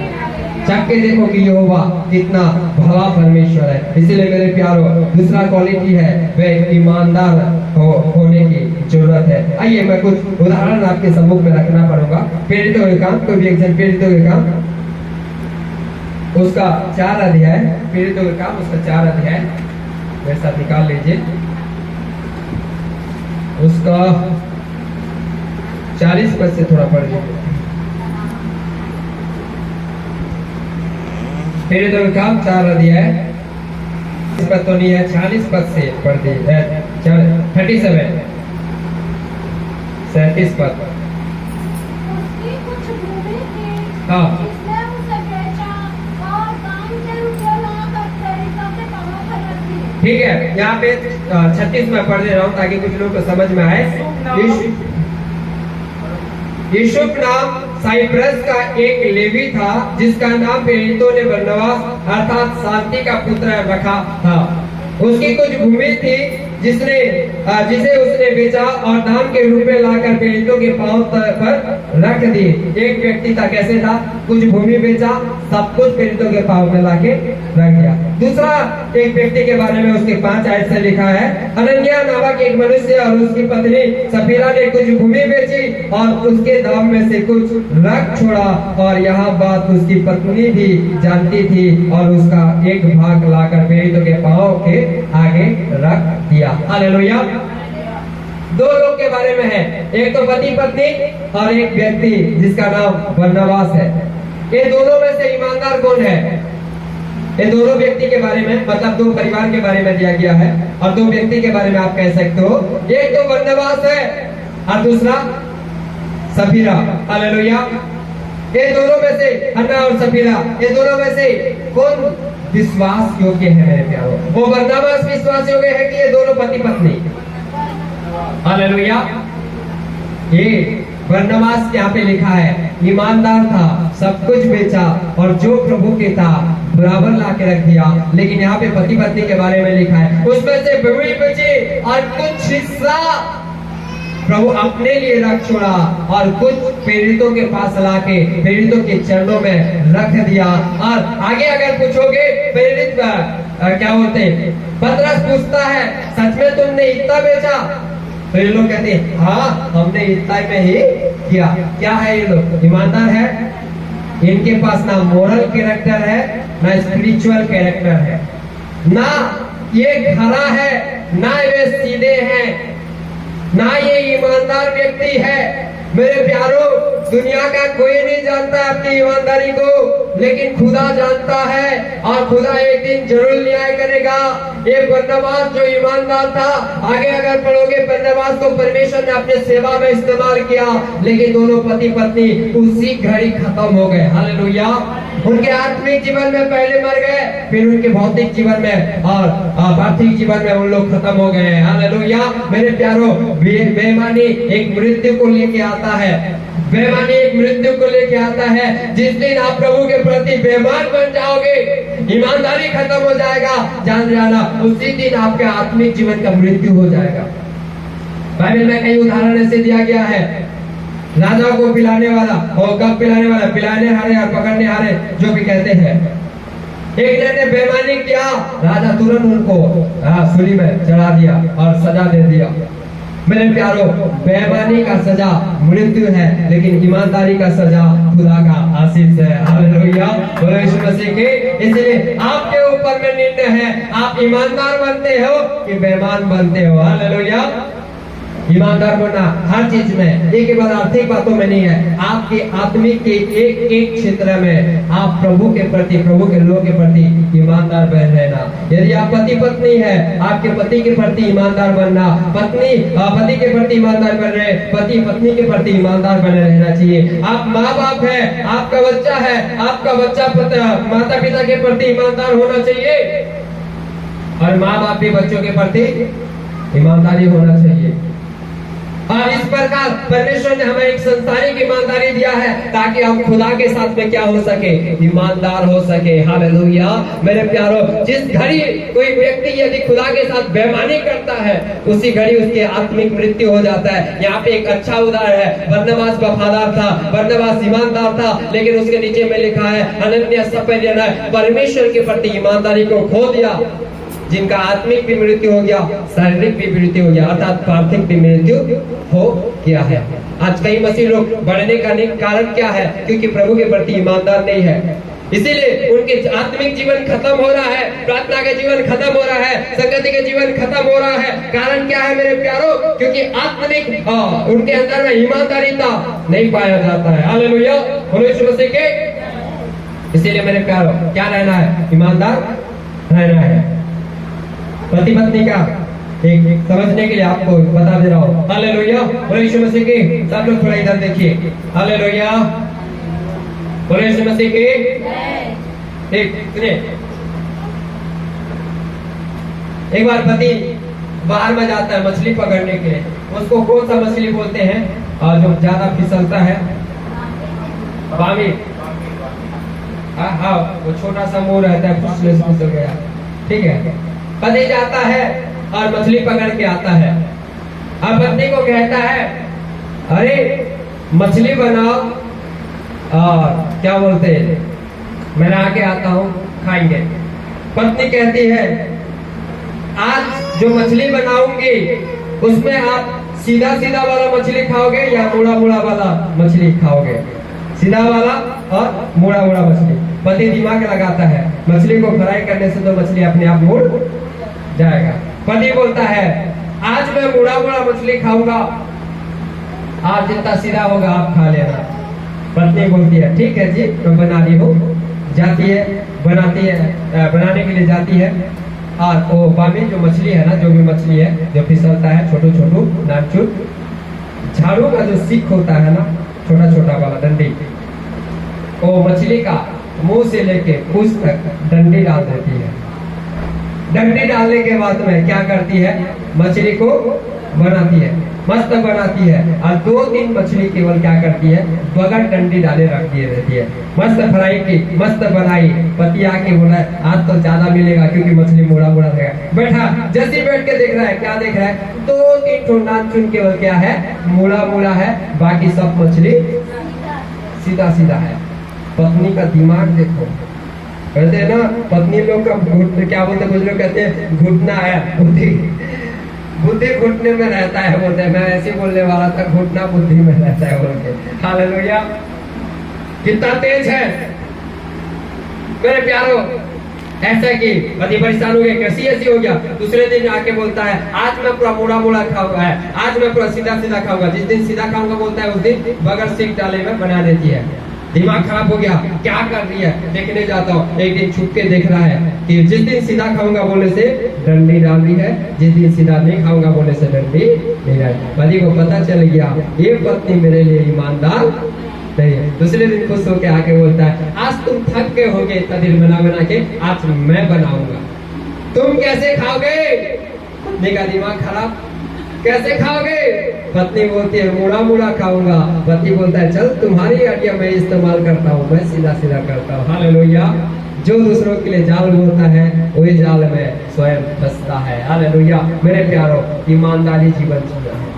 [SPEAKER 1] चख के देखो कि यहोवा कितना भला परमेश्वर है। इसलिए मेरे प्यारो, दूसरा क्वालिटी है वह ईमानदार होने की जरूरत है। आइए मैं कुछ उदाहरण आपके सम्मुख में रखना पड़ूंगा। प्रेरितों के काम, कोई भी एक जन प्रेरितों के काम उसका 4 अध्याय, प्रेरितों के काम उसका 4 अध्याय वैसा निकाल लीजिए, उसका 40 पद से थोड़ा पढ़ लीजिए। प्रेरितों के काम 4 अध्याय, इस पद तो नहीं है, 40 पद से पढ़ दीजिए, 37 पद। हाँ, ठीक है। यहाँ पे 36 में पढ़ दे रहा हूँ ताकि कुछ लोग को समझ में आए। यूसुफ नाम साइप्रस का एक लेवी था, जिसका नाम प्रेरितों ने बरनबास अर्थात शांति का पुत्र रखा था। उसकी कुछ भूमि थी जिसे उसने बेचा और दाम के रूप में लाकर प्रेरितों के पांव पर रख दी। एक व्यक्ति था, कैसे था, कुछ भूमि बेचा, सब कुछ प्रेरितों के पांव में लाके रख दिया। दूसरा एक व्यक्ति के बारे में उसके 5 आयत से लिखा है, अनन्या नामक एक मनुष्य और उसकी पत्नी सफीरा ने कुछ भूमि बेची और उसके दाम में से कुछ रख छोड़ा, और यहाँ बात उसकी पत्नी भी जानती थी और उसका एक भाग लाकर प्रेरितों के पांव के आगे रख दिया। हालेलुया। 2 लोग के बारे में है, एक तो पति पत्नी और एक व्यक्ति जिसका नाम बरनबास है। ये दोनों में से ईमानदार कौन है? ये दोनों व्यक्ति के बारे में, मतलब 2 परिवार के बारे में दिया गया है, और 2 व्यक्ति के बारे में आप कह सकते हो, एक तो बरनबास है और दूसरा सफीरा। हालेलुया। ये दोनों में से, हन्ना और सफीरा, ये दोनों में से कौन विश्वास योग्य है मेरे प्यारो? वो बरनबास विश्वास योग्य है कि ये दोनों पति पत्नी? हालेलुया। ये बरनबास यहाँ पे लिखा है ईमानदार था, सब कुछ बेचा और जो प्रभु के था बराबर ला के रख दिया। लेकिन यहाँ पे पति पत्नी के बारे में लिखा है उसमें से भूमि बची और कुछ हिस्सा प्रभु अपने लिए रख छोड़ा और कुछ प्रेरितों के पास लाके प्रेरितों के चरणों में रख दिया। और आगे अगर पूछोगे प्रेरित क्या होते, पतरस पूछता है, सच में तुमने इतना बेचा? तो ये लोग कहते हैं हाँ, हमने इतना में ही किया। क्या है ये लोग? ईमानदार है। इनके पास ना मोरल कैरेक्टर है, ना स्पिरिचुअल कैरेक्टर है, ना ये खरा है, ना वे सीधे हैं, ना ये ईमानदार व्यक्ति है। मेरे प्यारो, दुनिया का कोई नहीं जानता आपकी ईमानदारी को, लेकिन खुदा जानता है और खुदा एक दिन जरूर न्याय करेगा। ये बरनबास जो ईमानदार था, आगे अगर पढ़ोगे बरनबास को परमेश्वर ने अपने सेवा में इस्तेमाल किया, लेकिन दोनों पति पत्नी उसी घड़ी खत्म हो गए। हालेलुया। उनके आत्मिक जीवन में पहले मर गए, फिर उनके भौतिक जीवन में और पार्थिव जीवन में उन लोग खत्म हो गए। हालेलुया। मेरे प्यारो, बेईमानी एक मृत्यु को लेके आता है। बेईमानी एक मृत्यु को लेके आता है। जिस दिन आप प्रभु के प्रति बेईमान बन जाओगे, ईमानदारी खत्म हो जाएगा, जान जाना उसी दिन आपके आत्मिक जीवन का मृत्यु हो जाएगा। बाइबल में कई उदाहरण ऐसे दिया गया है। राजा को पिलाने वाला और कब पिलाने वाला, पिलाने हारे और पकड़ने हारे जो भी कहते हैं। एक जन ने बेईमानी किया, राजा तुरंत उनको सूली में चढ़ा दिया और सजा दे दिया। मेरे प्यारो, बेईमानी का सजा मृत्यु है, लेकिन ईमानदारी का सजा खुदा का आशीष है। हालेलुया। बोलो यीशु मसीह की। इसलिए आपके ऊपर में निर्णय है, आप ईमानदार बनते हो कि बेईमान बनते हो। हालेलुया। ईमानदार बनना हर चीज में, ये केवल आर्थिक बातों में नहीं है, आपके आत्मिक के एक एक क्षेत्र में आप प्रभु के प्रति, प्रभु के लोगों के प्रति ईमानदार बन रहना। यदि आप पति पत्नी है, आपके पति के प्रति ईमानदार बनना, पत्नी पति के प्रति ईमानदार बन रहे, पति पत्नी के प्रति ईमानदार बने रहना चाहिए। आप माँ बाप है, आपका बच्चा है, आपका बच्चा माता पिता के प्रति ईमानदार होना चाहिए और माँ बाप भी बच्चों के प्रति ईमानदारी होना चाहिए। और इस प्रकार परमेश्वर ने हमें एक संसारिक ईमानदारी दिया है ताकि हम खुदा के साथ में क्या हो सके, ईमानदार हो सके। हालेलुया। मेरे प्यारो, जिस घड़ी कोई व्यक्ति यदि खुदा के साथ बेईमानी करता है, उसी घड़ी उसके आत्मिक मृत्यु हो जाता है। यहाँ पे एक अच्छा उदाहरण है। बरनबास वफादार था, बरनबास ईमानदार था, लेकिन उसके नीचे में लिखा है अनन्यास सपेलिया ने परमेश्वर के प्रति ईमानदारी को खो दिया, जिनका आत्मिक भी मृत्यु हो गया, शारीरिक भी मृत्यु हो गया, अर्थात पार्थिव भी मृत्यु हो गया है। आज कई मसीह लोग बढ़ने का कारण क्या है? क्योंकि प्रभु के प्रति ईमानदार नहीं है, इसीलिए उनके आत्मिक जीवन खत्म हो रहा है, प्रार्थना का जीवन खत्म हो रहा है, संगति का जीवन खत्म हो रहा है। कारण क्या है मेरे प्यारो? क्योंकि आत्मिक उनके अंदर में ईमानदारीता नहीं पाया जाता है। हालेलुया। बोलो यीशु मसीह के। इसीलिए मेरे प्यारो, क्या रहना है? ईमानदार रहना है। पति पत्नी का एक समझने के लिए आपको बता दे रहा हूँ। हालेलुया। बोलो यीशु मसीह की। सब लोग थोड़ा इधर देखिए। हालेलुया। बोलो यीशु मसीह की। एक सुनिए, एक बार पति बाहर में जाता है मछली पकड़ने के लिए। उसको कौन सा मछली बोलते हैं और जो ज्यादा फिसलता है? बामी। हाँ, वो छोटा सा मुंह रहता है, फिसल गया। ठीक है। पति जाता है और मछली पकड़ के आता है और पत्नी को कहता है, अरे मछली बनाओ और क्या बोलते हैं, मैं नहा के आता हूँ, खाएंगे। पत्नी कहती है, आज जो मछली बनाऊंगी उसमें आप सीधा सीधा वाला मछली खाओगे या मुड़ा मुड़ा वाला मछली खाओगे? सीधा वाला और मुड़ा मुड़ा मछली। पति दिमाग लगाता है, मछली को फ्राई करने से तो मछली अपने आप मुड़ जाएगा। पति बोलता है, आज मैं मुड़ा मुड़ा मछली खाऊंगा, आप जितना सीधा होगा आप खा लेना। पत्नी बोलती है, ठीक है जी, मैं बना ली हूँ। जाती है, बनाती है, बनाने के लिए जाती है और वो बामी जो मछली है ना, जो भी मछली है जो फिसलता है, छोटू छोटू नाचू, झाड़ू का जो सीख होता है ना, छोटा छोटा वाला डंडी, वो मछली का मुंह से लेके पूंछ तक डंडी डाल देती है। डंडी डालने के बाद में क्या करती है? मछली को बनाती है, मस्त बनाती है और 2-3 मछली केवल क्या करती है? बगैर डंडी डाले रख दिए रहती है। मस्त फ्राई की, मस्त बनाई। पति आके बोला, आज तो ज्यादा मिलेगा क्योंकि मछली मुड़ा मुड़ा रहेगा। बैठा, जैसे बैठ के देख रहा है, क्या देख रहा है? 2-3 ठो नान चुन केवल क्या है? मुड़ा मुड़ा है, बाकी सब मछली सीधा सीधा है। पत्नी का दिमाग देखो। कहते हैं ना, पत्नी लोग का क्या बोलते हैं, कुछ लोग कहते हैं घुटना है, बुद्धि घुटने में रहता है बोलते हैं। मैं ऐसे बोलने वाला था, घुटना बुद्धि में रहता है बोल के। हालेलुया। कितना तेज है मेरे प्यारो। ऐसा कि पति परेशान हो गया, कैसी ऐसी हो गया। दूसरे दिन आके बोलता है, आज मैं पूरा मुड़ा मुड़ा खाऊंगा, आज मैं पूरा सीधा सीधा खाऊंगा। जिस दिन सीधा खाऊंगा बोलता है, उस दिन बगैर सीख डाले में बना देती है। दिमाग खराब हो गया, क्या कर रही है, देखने जाता हूँ। एक दिन छुप के देख रहा है कि जिस दिन सीधा खाऊंगा बोलने से डंडी डाल रही है, जिस दिन सीधा नहीं खाऊंगा बोलने से डंडी नहीं डाल। पति को पता चल गया ये पत्नी मेरे लिए ईमानदार नहीं है। दूसरे दिन खुश होके आके बोलता है, आज तुम थक गए होगे इतना दिन बना बना के, आज मैं बनाऊंगा, तुम कैसे खाओगे? पत्नी का दिमाग खराब, कैसे खाओगे? पत्नी बोलती है मुड़ा मुड़ा खाऊंगा। पति बोलता है चल तुम्हारी आइडिया मैं इस्तेमाल करता हूँ, मैं सीधा सीधा करता हूँ। हालेलुया। जो दूसरों के लिए जाल बोलता है वही जाल में स्वयं फंसता है। हालेलुया। मेरे प्यारों, ईमानदारी जीवन जीना है,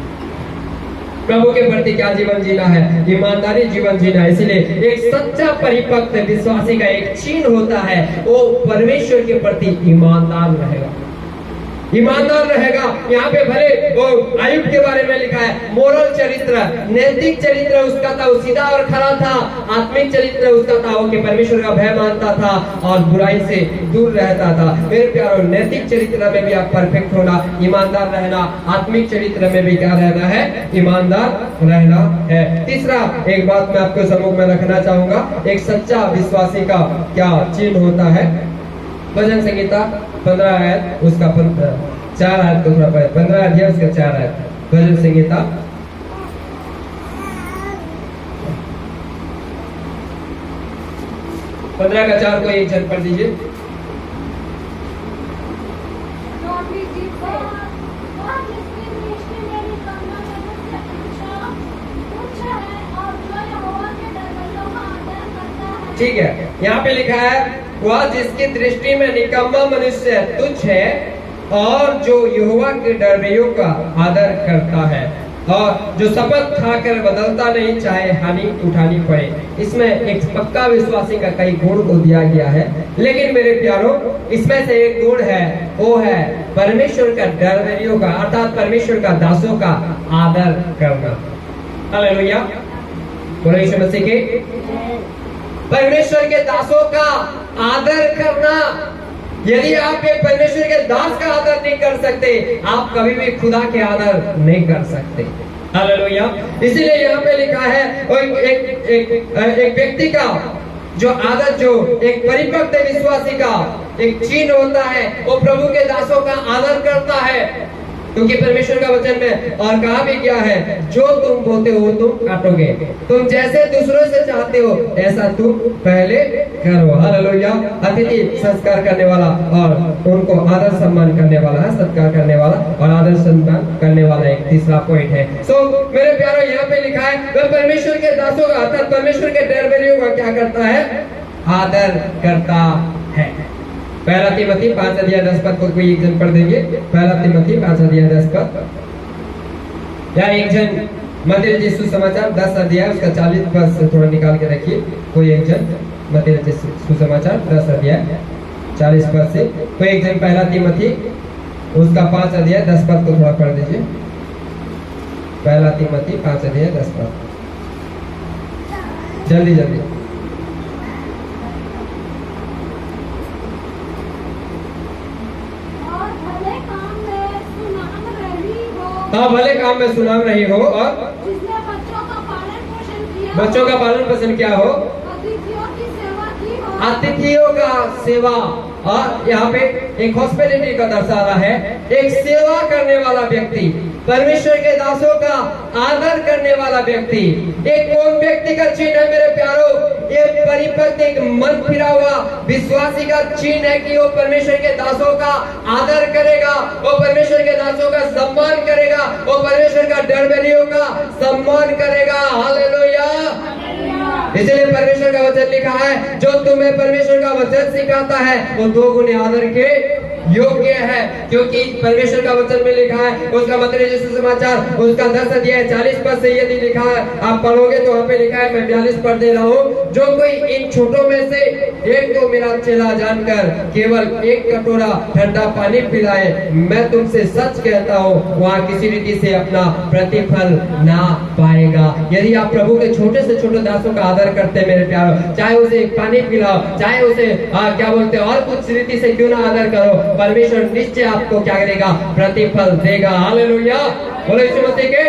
[SPEAKER 1] प्रभु के प्रति क्या जीवन जीना है? ईमानदारी जीवन जीना है। इसलिए एक सच्चा परिपक्व विश्वासी का एक चिन्ह होता है, वो परमेश्वर के प्रति ईमानदार रहेगा, ईमानदार रहेगा। यहाँ पे भले वो आयुब के बारे में लिखा है, मोरल चरित्र, नैतिक चरित्र उसका था, वो सीधा और खरा था। आत्मिक चरित्र उसका था, वो कि परमेश्वर का भय मानता था और बुराई से दूर रहता था। मेरे प्यारों, नैतिक चरित्र में भी आप परफेक्ट होना, ईमानदार रहना। आत्मिक चरित्र में भी क्या रहना है? ईमानदार रहना है। तीसरा एक बात मैं आपके सम्मुख में रखना चाहूंगा, एक सच्चा विश्वासी का क्या चिन्ह होता है? भजन संहिता 15 आयत उसका 4 आयत को थोड़ा पढ़े। 15 अध्याय उसका 4 आयत। भजन संहिता 15 का 4 को एक जन पढ़ दीजिए। ठीक है, यहाँ पे लिखा है, वह जिसकी दृष्टि में निकम्मा मनुष्य तुच्छ है और जो यहोवा के डरवैयों का आदर करता है और जो शपथ खाकर बदलता नहीं, चाहे हानि उठानी पड़े। इसमें एक पक्का विश्वासी का कई गुण को दिया गया है, लेकिन मेरे प्यारों, इसमें से एक गुण है, वो है परमेश्वर का डरवैयों का, अर्थात परमेश्वर का दासों का आदर करना। हालेलुया। बोलो यीशु मसीह के। परमेश्वर के दासों का आदर करना। यदि आप एक परमेश्वर के दास का आदर नहीं कर सकते, आप कभी भी खुदा के आदर नहीं कर सकते। हालेलुया। इसीलिए यहाँ पे लिखा है, एक व्यक्ति का जो आदत, जो एक परिपक्व विश्वासी का एक चिन्ह होता है, वो प्रभु के दासों का आदर करता है। क्योंकि परमेश्वर का वचन में और कहा भी क्या है, जो तुम बोते हो तुम काटोगे, तुम जैसे दूसरों से चाहते हो ऐसा तुम पहले करो। हालेलुया। अतिथि संस्कार करने वाला और उनको आदर सम्मान करने वाला है, सत्कार करने वाला और आदर सम्मान करने वाला एक तीसरा पॉइंट है। मेरे प्यारों, यहाँ पे लिखा है, वह परमेश्वर के दासों का अर्थात परमेश्वर के डरवैयों का क्या करता है? आदर करता है। पहला तिमोथी 5 अध्याय 10 पद को कोई एक जन पढ़ देंगे। पहला तिमोथी 5 अध्याय 10 पद, या एक जन मत्ती रचित सुसमाचार 10 अध्याय उसका 40 पद से थोड़ा निकाल के रखिए। कोई एक जन मत्ती रचित सुसमाचार 10 अध्याय 40 पद से, कोई एक जन पहला तिमोथी उसका 5 अध्याय 10 पद को थोड़ा पढ़ दीजिए। पहला तिमोथी 5 अध्याय 10 पद, जल्दी जल्दी। हाँ, भले काम में सुनाम रही हो और
[SPEAKER 2] जिसने
[SPEAKER 1] बच्चों का पालन पोषण किया हो,
[SPEAKER 2] अतिथियों की सेवा की हो,
[SPEAKER 1] अतिथियों का सेवा। और यहाँ पे एक हॉस्पिटलिटी का दर्शा रहा है, एक सेवा करने वाला व्यक्ति, परमेश्वर के दासों का आदर करने वाला व्यक्ति। एक कौन व्यक्ति का चिन्ह है मेरे प्यारों? ये परिपक्व एक मन फिरा हुआ विश्वासी का चिन्ह है कि वो परमेश्वर के दासों का आदर करेगा, वो परमेश्वर के दासों का सम्मान करेगा, वो परमेश्वर का डरवैयों का सम्मान करेगा। हालेलुया। इसलिए परमेश्वर का वचन लिखा है, जो तुम्हें परमेश्वर का वचन सिखाता है वो 2 गुने आदर के योग्य है। क्योंकि परमेश्वर का वचन में लिखा है, उसका मत्ती रचित सुसमाचार उसका 10 अध्याय 40 पद से यदि लिखा है, आप पढ़ोगे तो वहाँ पे लिखा है, मैं 42 पढ़ दे रहा हूँ, जो कोई इन छोटों में से एक को मेरा चेला जानकर केवल 1 कटोरा ठंडा पानी पिलाए, मैं तुमसे सच कहता हूँ वहाँ किसी रीति से अपना प्रतिफल ना पाएगा। यदि आप प्रभु के छोटे से छोटे दासों का आदर करते हैं मेरे प्यारों, चाहे उसे पानी पिलाओ, चाहे उसे क्या बोलते हैं और कुछ रीति से क्यों ना आदर करो, परमेश्वर निश्चय आपको क्या करेगा? प्रतिफल देगा। हालेलुया। बोलो यीशु मसीह के।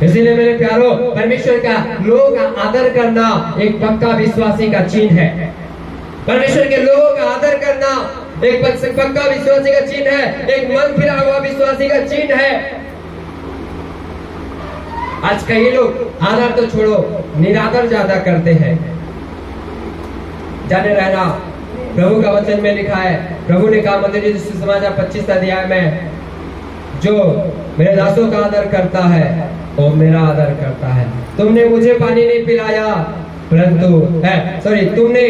[SPEAKER 1] इसीलिए मेरे प्यारो, परमेश्वर का लोगों का आदर करना एक पक्का विश्वासी का चिन्ह है। परमेश्वर के लोगों का आदर करना एक पक्का विश्वासी का चिन्ह है, एक मन फिरा हुआ विश्वासी का चिन्ह है। आज कई लोग आदर तो छोड़ो, निरादर ज्यादा करते हैं। जाने रहना, प्रभु का वचन में लिखा है, प्रभु ने कहा मत्ती सुसमाचार 25 अध्याय में, जो मेरे दासों का आदर करता है वो मेरा आदर करता है। तुमने मुझे पानी नहीं पिलाया, परंतु तुमने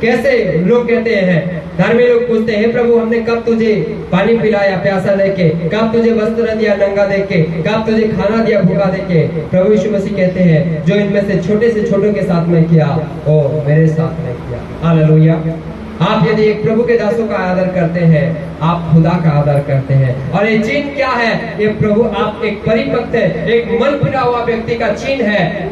[SPEAKER 1] कैसे, लोग कहते हैं, धर्मी लोग पूछते हैं, प्रभु हमने कब तुझे पानी पिलाया प्यासा देके, कब तुझे वस्त्र दिया नंगा देके, कब तुझे खाना दिया भूखा देके। प्रभु यीशु मसीह कहते हैं, जो इनमें से छोटों के साथ में किया वो मेरे साथ में किया। हालेलुया। आप यदि एक प्रभु के दासों का आदर करते हैं, आप खुदा का आदर करते हैं। और ये चिन्ह क्या है? ये प्रभु, आप एक परिपक्व, एक मन फिरा हुआ व्यक्ति का चिन्ह है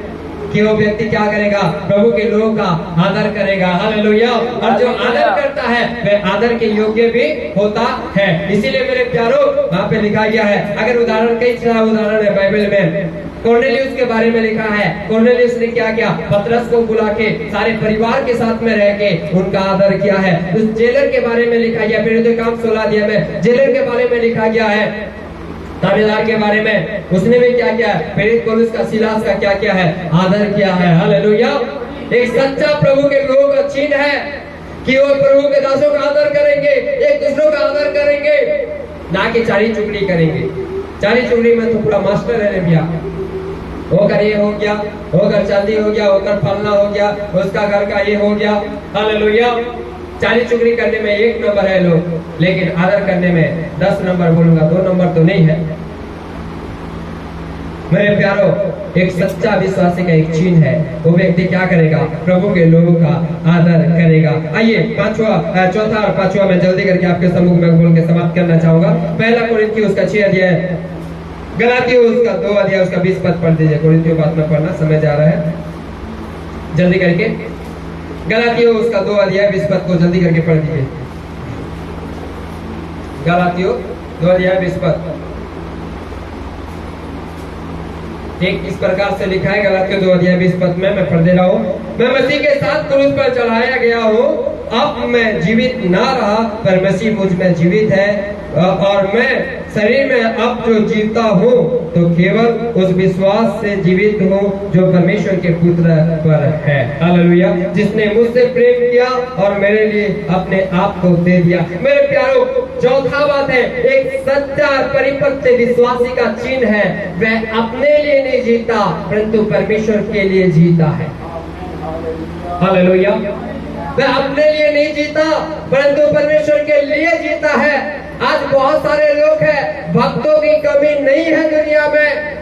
[SPEAKER 1] कि वो व्यक्ति क्या करेगा? प्रभु के लोगों का आदर करेगा। हालेलुया। और जो आदर करता है वह आदर के योग्य भी होता है। इसीलिए मेरे प्यारो, वहाँ पे लिखा गया है, अगर उदाहरण, कई सारा उदाहरण है बाइबल में। कॉर्नेलियस के बारे में लिखा है, कॉर्नेलियस ने क्या किया? पतरस को बुला के सारे परिवार के साथ में रह के उनका आदर किया है। उस जेलर के बारे में लिखा गया, फिर तो काम 16 अध्याय में जेलर के बारे में लिखा गया है। ताबेदार के बारे में उसने भी क्या किया? प्रेरित पौलुस का, सिलास का क्या किया है? आदर किया है। हालेलुया। एक सच्चा प्रभु के लोगों का चिन्ह है कि वो प्रभु के दासों का आदर करेंगे, एक दूसरों का आदर करेंगे, ना कि चारी चुगली करेंगे। चारी चुगली में तो पूरा मास्टर है भैया, होकर ये हो गया, होकर चांदी हो गया, होकर फलना हो गया, उसका घर का ये हो गया। हालेलुया। चाली चुगली करने में 1 नंबर है लोग, लेकिन आदर करने में 10 नंबर बोलूंगा, 2 नंबर तो नहीं है। मेरे प्यारो, एक सच्चा विश्वासी का एक चिन्ह है, वो व्यक्ति क्या करेगा? प्रभु के लोगों का आदर करेगा। आइए चौथा और पांचवा मैं जल्दी करके आपके सम्मुख में बोल के समाप्त करना चाहूंगा। पहला कोरिन्थियों उसका 6 अध्याय, गलातियों उसका 2 अध्याय उसका 20 पद पढ़ दीजिए। कोरिन्थियों बात में पढ़ना, समय जा रहा है, जल्दी करके। गलातियों उसका 2 अध्याय 20 पद को जल्दी करके पढ़ दीजिए। गलातियों 2 अध्याय 20 पद। एक इस प्रकार से लिखा है, गलातियों 2 अध्याय 20 पद में मैं पढ़ दे रहा हूँ। मैं मसीह के साथ क्रूस पर चढ़ाया गया हूँ, अब मैं जीवित ना रहा पर मसीह मुझ में जीवित है, और मैं शरीर में अब जो जीवता हूँ तो केवल उस विश्वास से जीवित हूँ जो परमेश्वर के पुत्र पर है। हालेलुया। जिसने मुझसे प्रेम किया और मेरे लिए अपने आप को दे दिया। मेरे प्यारों, चौथा बात है, एक सच्चा परिपक्व विश्वासी का चिन्ह है, वह अपने लिए नहीं जीता परंतु परमेश्वर के लिए जीता है। हालेलुया। वह अपने लिए नहीं जीता परंतु परमेश्वर के लिए जीता है। आज बहुत सारे लोग हैं, भक्तों की कमी नहीं है दुनिया में,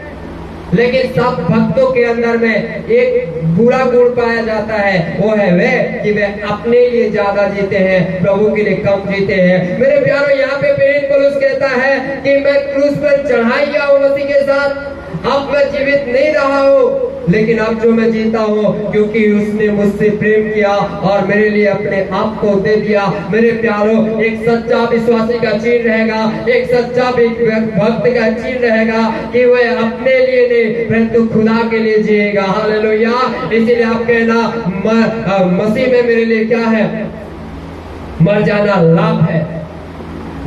[SPEAKER 1] लेकिन सब भक्तों के अंदर में एक बुरा गुण पाया जाता है, वो है वह कि वे अपने लिए ज्यादा जीते हैं, प्रभु के लिए कम जीते हैं। मेरे प्यारों, यहाँ पे प्रेरित पौलुस कहता है कि मैं क्रूस पर चढ़ाई गया हूँ मसीह के साथ, अब मैं जीवित नहीं रहा हूँ, लेकिन अब जो मैं जीता हूँ क्योंकि उसने मुझसे प्रेम किया और मेरे लिए अपने आप को दे दिया। मेरे प्यारों, एक सच्चा विश्वासी का चिन्ह रहेगा, एक सच्चा भक्त का चिन्ह रहेगा कि वह अपने लिए नहीं परंतु खुदा के लिए जिएगा। हालेलुया। इसीलिए आप कहना, मसीह में मेरे लिए क्या है? मर जाना लाभ है,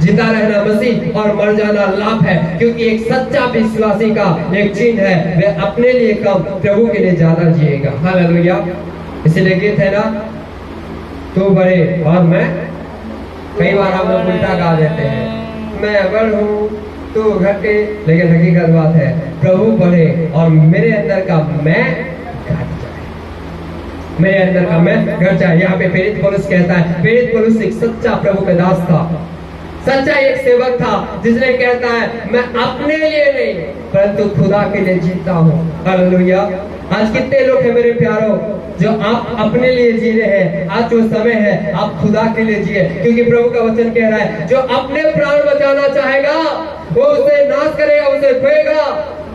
[SPEAKER 1] जिंदा रहना मसीह और मर जाना लाभ है। क्योंकि एक सच्चा विश्वासी का एक चिन्ह है, वह अपने लिए कम प्रभु के लिए ज्यादा जिएगा। हालेलुया। इसीलिए गीत है ना, तू बढ़े और मैं, कई बार हम लोग उल्टा गा देते हैं, मैं बढ़ूं तू घटे, लेकिन हकीकत बात है प्रभु बढ़े और मेरे अंदर का मैं घट जाए, मेरे अंदर का मैं घट जाए। यहाँ पे प्रेरित पौलुस कहता है, प्रेरित पौलुस एक सच्चा प्रभु का दास था, सच्चा एक सेवक था, जिसने कहता है मैं अपने लिए नहीं परंतु खुदा के लिए जीता हूँ। हालेलुया। आज कितने लोग हैं मेरे प्यारों जो आप अपने लिए जी रहे हैं? आज जो समय है आप खुदा के लिए जिए, क्योंकि प्रभु का वचन कह रहा है जो अपने प्राण बचाना चाहेगा वो उसे नाश करेगा, उसे खोएगा।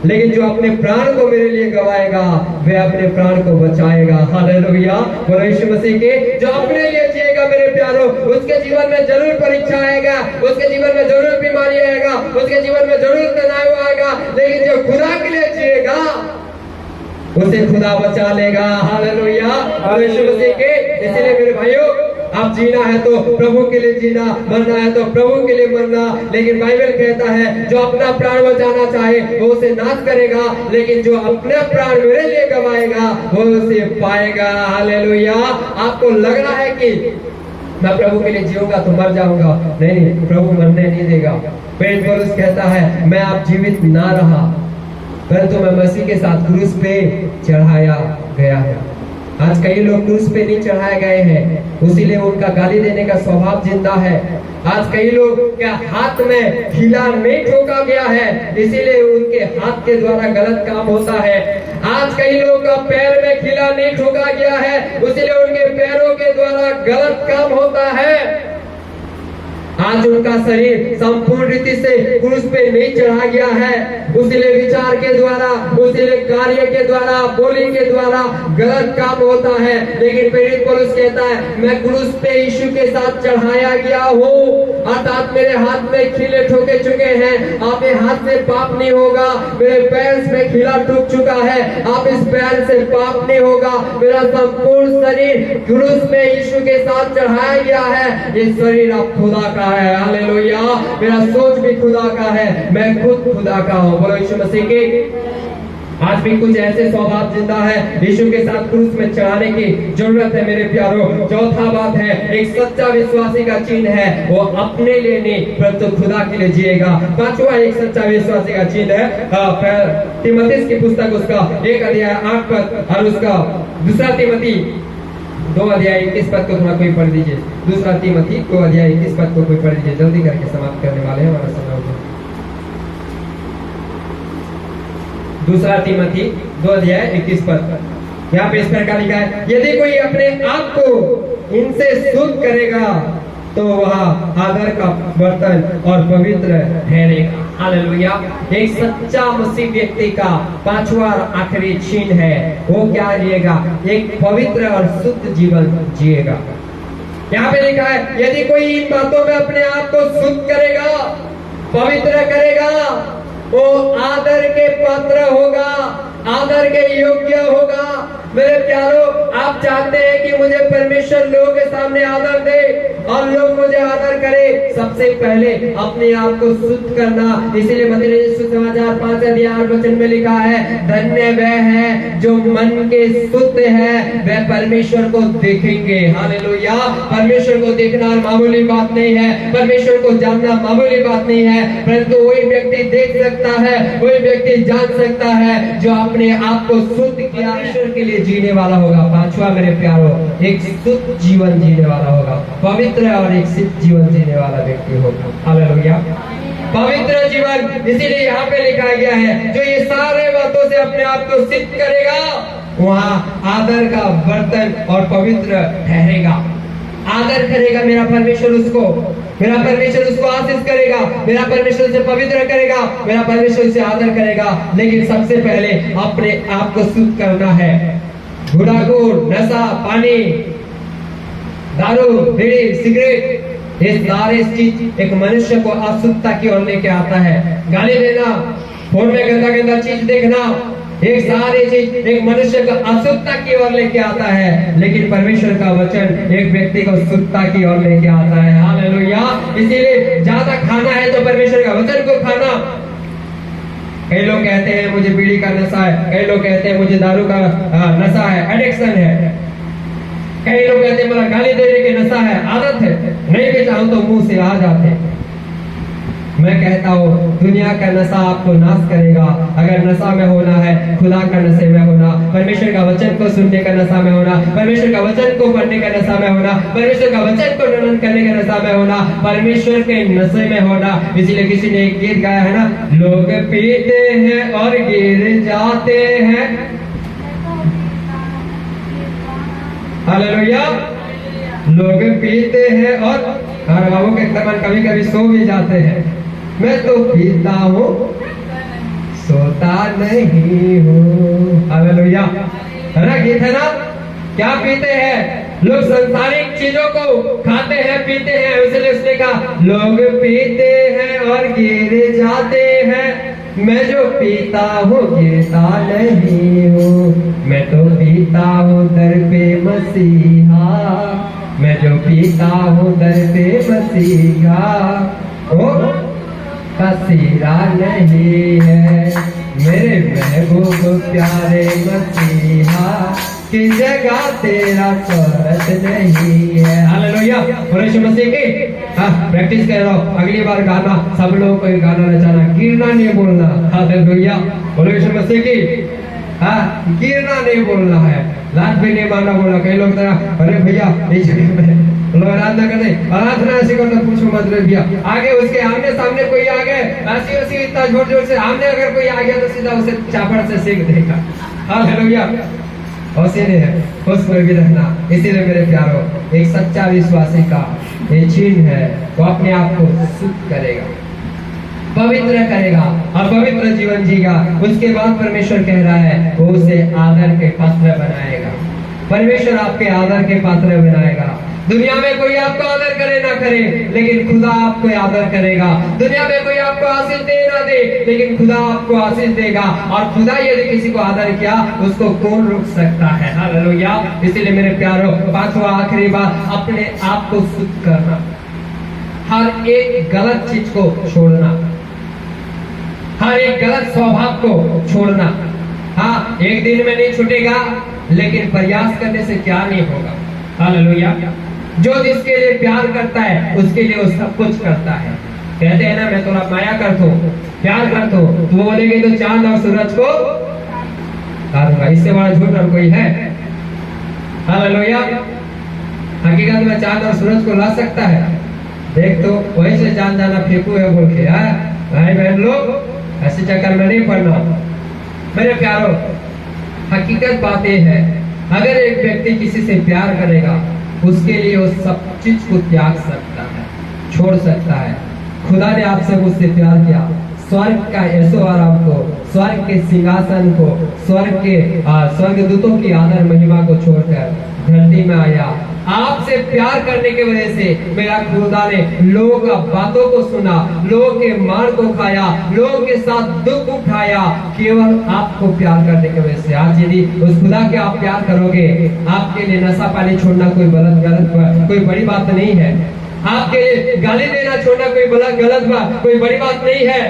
[SPEAKER 1] लेकिन जो अपने प्राण को मेरे लिए गवाएगा वह अपने प्राण को बचाएगा। हालेलुया, बोलो यीशु मसीह के। जो अपने लिए जिएगा मेरे प्यारो, उसके जीवन में जरूर परीक्षा आएगा, उसके जीवन में जरूर बीमारी आएगा, उसके जीवन में जरूर तनाव आएगा, लेकिन जो खुदा के लिए जिएगा उसे खुदा बचा लेगा। हालेलुया, बोलो यीशु मसीह के। इसलिए मेरे भाइयों, आप जीना है तो प्रभु के लिए जीना, मरना है तो प्रभु के लिए मरना। लेकिन बाइबल कहता है जो अपना प्राण बचाना चाहे वो उसे नाश करेगा, लेकिन जो अपना प्राण मेरे लिए गवाएगा वो उसे पाएगा। हालेलुया। आपको लग रहा है कि मैं प्रभु के लिए जीऊंगा तो मर जाऊंगा, नहीं, प्रभु मरने नहीं देगा। प्रेरित पौलुस कहता है मैं अब जीवित ना रहा परंतु मैं मसीह के साथ क्रूस पे चढ़ाया गया है। आज कई लोग क्रूस पे नहीं चढ़ाए गए हैं, उसीलिए उनका गाली देने का स्वभाव जिंदा है। आज कई लोग के हाथ में खिला नहीं ठोका गया है, इसीलिए उनके हाथ के द्वारा गलत काम होता है। आज कई लोग का पैर में खिला नहीं ठोका गया है, इसीलिए उनके पैरों के द्वारा गलत काम होता है। आज उनका शरीर संपूर्ण रीति से क्रूस पे नहीं चढ़ा गया है, उसीलिए विचार के द्वारा, उसीलिए कार्य के द्वारा, बोली के द्वारा गलत काम होता है। लेकिन प्रेरित पौलुस कहता है मैं क्रूस पे यीशु के साथ चढ़ाया गया हूँ, अर्थात मेरे हाथ में खिले ठोके चुके हैं। आपके हाथ से पाप नहीं होगा, मेरे पैर में खिला ठोक चुका है, आप इस पैर से पाप नहीं होगा। मेरा संपूर्ण शरीर क्रूस में यीशु के साथ चढ़ाया गया है। ये शरीर अब खुदा का है। हालेलुया, मेरा सोच भी खुदा का है, मैं खुद खुदा का हूँ। बोलो यीशु मसीह के। आज भी कुछ ऐसे स्वभाव जिंदा है यीशु के साथ क्रूस में चढ़ाने की जरूरत है मेरे प्यारो। चौथा बात है, एक सच्चा विश्वासी का चिन्ह है वो अपने लिए नहीं परंतु खुदा के लिए जिएगा। पांचवा एक सच्चा विश्वासी का चिन्ह है तीमुथियुस की पुस्तक उसका 1 अध्याय 8 पद और उसका दूसरा तीमुथी 2 अध्याय 21 पद को थोड़ा कोई पढ़ दीजिए। दूसरा तीमुथी 2 अध्याय 21 पद को कोई पढ़ दीजिए, जल्दी करके समाप्त करने वाले हैं हमारा समय। दूसरा तीमुथी 2 अध्याय 21 पद, यहाँ पे इस प्रकार लिखा है, यदि कोई अपने आप को इनसे शुद्ध करेगा तो वह आदर का बर्तन और पवित्र ठहरेगा। हालेलुया। एक सच्चा मसीह व्यक्ति का पांचवा और आखिरी चिन्ह है, वो क्या जिएगा? एक पवित्र और शुद्ध जीवन जिएगा। यहाँ पे लिखा है यदि कोई इन बातों में अपने आप को शुद्ध करेगा, पवित्र करेगा, वो आदर के पात्र होगा, आदर के योग्य होगा। मेरे प्यारो, आप चाहते हैं कि मुझे परमेश्वर लोगों के सामने आदर दे और लोग मुझे आदर करे, सबसे पहले अपने आप को शुद्ध करना। इसीलिए मत्ती सुसमाचार 5 अध्याय 8 वचन में लिखा है, धन्य वह है जो मन के शुद्ध है, वह परमेश्वर को देखेंगे। हालेलुया। परमेश्वर को देखना मामूली बात नहीं है, परमेश्वर को जानना मामूली बात नहीं है, परंतु वही व्यक्ति देख सकता है, वही व्यक्ति जान सकता है जो अपने आप को शुद्ध किया ईश्वर के लिए जीने वाला होगा। पांचवा मेरे प्यारो, एक शुद्ध जीवन जीने वाला होगा, पवित्र और एक सिद्ध जीवन जीने वाला व्यक्ति होगा। हालेलुया। पवित्र जीवन, इसीलिए यहाँ पे लिखा गया है जो ये सारे बातों से अपने आप को सिद्ध करेगा वहाँ आदर का बर्तन और पवित्र ठहरेगा। आदर करेगा मेरा परमेश्वर उसको, मेरा परमेश्वर उसको आशीष करेगा, मेरा परमेश्वर उसे पवित्र करेगा, मेरा परमेश्वर उसे आदर करेगा। लेकिन सबसे पहले अपने आप को शुद्ध करना है। गुड़ागुड़, नशा, पानी, दारू, बीड़ी, सिगरेट, ये सारे चीज एक मनुष्य को अशुद्धता की ओर लेके आता है। गाली देना, फोन में गंदा गंदा चीज देखना, एक सारी चीज एक मनुष्य को अशुद्धता की ओर लेके आता है। लेकिन परमेश्वर का वचन एक व्यक्ति को शुद्धता की ओर लेके आता है। हालेलुया। इसीलिए ज्यादा खाना है तो परमेश्वर का वचन को खाना। कई लोग कहते हैं मुझे बीड़ी का नशा है, कई लोग कहते हैं मुझे दारू का नशा है, एडिक्शन है, कई लोग कहते हैं मेरा गाली देने के नशा है, आदत है, नहीं भी चाहूं तो मुंह से आ जाते हैं। मैं कहता हूँ दुनिया का नशा आपको नाश करेगा। अगर नशा में होना है, खुदा का नशे में होना, परमेश्वर का वचन को सुनने का नशा में होना, परमेश्वर का वचन को पढ़ने का नशा में होना, परमेश्वर का वचन को मनन करने का नशा में होना, परमेश्वर के नशे में होना। इसीलिए किसी ने एक गीत गाया है ना, लोग पीते हैं और गिर जाते हैं। हालेलुया। लोग पीते हैं और बाबू के कभी कभी सो भी जाते हैं। मैं तो पीता हूँ, सोता होता नहीं हूँ। हालेलुया। है ना, गीत है ना। क्या पीते हैं लोग? संसारिक चीजों को खाते हैं, पीते हैं। इसलिए उसने कहा लोग पीते हैं और गिर जाते हैं, मैं जो पीता हूँ गिरता नहीं हूँ। मैं तो पीता हूँ दर पे मसीहा, मैं जो पीता हूँ दर पे मसीहा, ओ कसीरा नहीं है मेरे महबूब प्यारे मसीहा की जगह तेरा स्वागत नहीं है। हालेलुया। यीशु मसीह की प्रैक्टिस कर रहा हूँ। अगली बार गाना, सब लोगों को गाना नचाना, गिरना नहीं बोलना। हालेलुया। यीशु मसीह की गिरना नहीं बोलना है, लात भी नहीं मारना बोला। कई लोग तरह अरे भैया इस जगह में लोग आराधना करते, आराधना ऐसे करते, पूछो मत रे भैया। आगे उसके आमने सामने कोई आ गए, ऐसी वैसी इतना जोर जोर से आमने अगर कोई आ गया तो सीधा उसे चापड़ से सेक देगा। हालेलुया। हौसले है, होश में भी रहना। इसीलिए मेरे प्यारो, एक सच्चा विश्वासी का ये चिन्ह है, वो अपने आप को शुद्ध करेगा, पवित्र करेगा और पवित्र जीवन जीगा। उसके बाद परमेश्वर कह रहा है वो उसे आदर के पात्र बनाएगा। परमेश्वर आपके आदर के पात्र बनाएगा। दुनिया में कोई आपको आदर करे ना करे, लेकिन खुदा आपको आदर करेगा। दुनिया में कोई आपको आशीष दे ना दे, लेकिन खुदा आपको आशीष देगा। और खुदा यदि किसी को आदर किया, उसको कौन रोक सकता है? हालेलुया। इसीलिए मेरे प्यारो, पांचवा आखिरी बात, अपने आप को शुद्ध करना। हर एक गलत चीज को छोड़ना, हर एक गलत स्वभाव को छोड़ना। हाँ, एक दिन में नहीं छूटेगा, लेकिन प्रयास करने से क्या नहीं होगा। हालेलुया। जो जिसके लिए प्यार करता है उसके लिए वो सब कुछ करता है। कहते हैं ना, मैं थोड़ा माया करता हूँ, प्यार करता हूँ, तो वो बोलेंगे तो चांद और सूरज को काटूंगा। इससे बड़ा झूठ और कोई है? हालेलुया। हकीकत में चांद और सूरज को ला सकता है। देख तो वही से जान जाना फेंकू है बोल के। भाई बहन लोग, ऐसे चक्कर में नहीं पड़ना। मेरे प्यारो, हकीकत बात यह है, अगर एक व्यक्ति किसी से प्यार करेगा, उसके लिए वो सब चीज को त्याग सकता है, छोड़ सकता है। खुदा ने आपसे मुझसे प्यार किया, स्वर्ग का ऐशोआराम को, स्वर्ग के सिंहासन को, स्वर्गदूतों की आदर महिमा को छोड़कर धरती में आया। आपसे प्यार करने की वजह से मेरा खुदा ने लोगों का बातों को सुना, लोगों के मार को खाया, लोगों के साथ दुख उठाया, केवल आपको प्यार करने की वजह से। आज यदि उस खुदा के आप प्यार करोगे, आपके लिए नशा पानी छोड़ना कोई कोई बड़ी बात नहीं है। आपके लिए गाली देना छोड़ना कोई बड़ी बात नहीं है।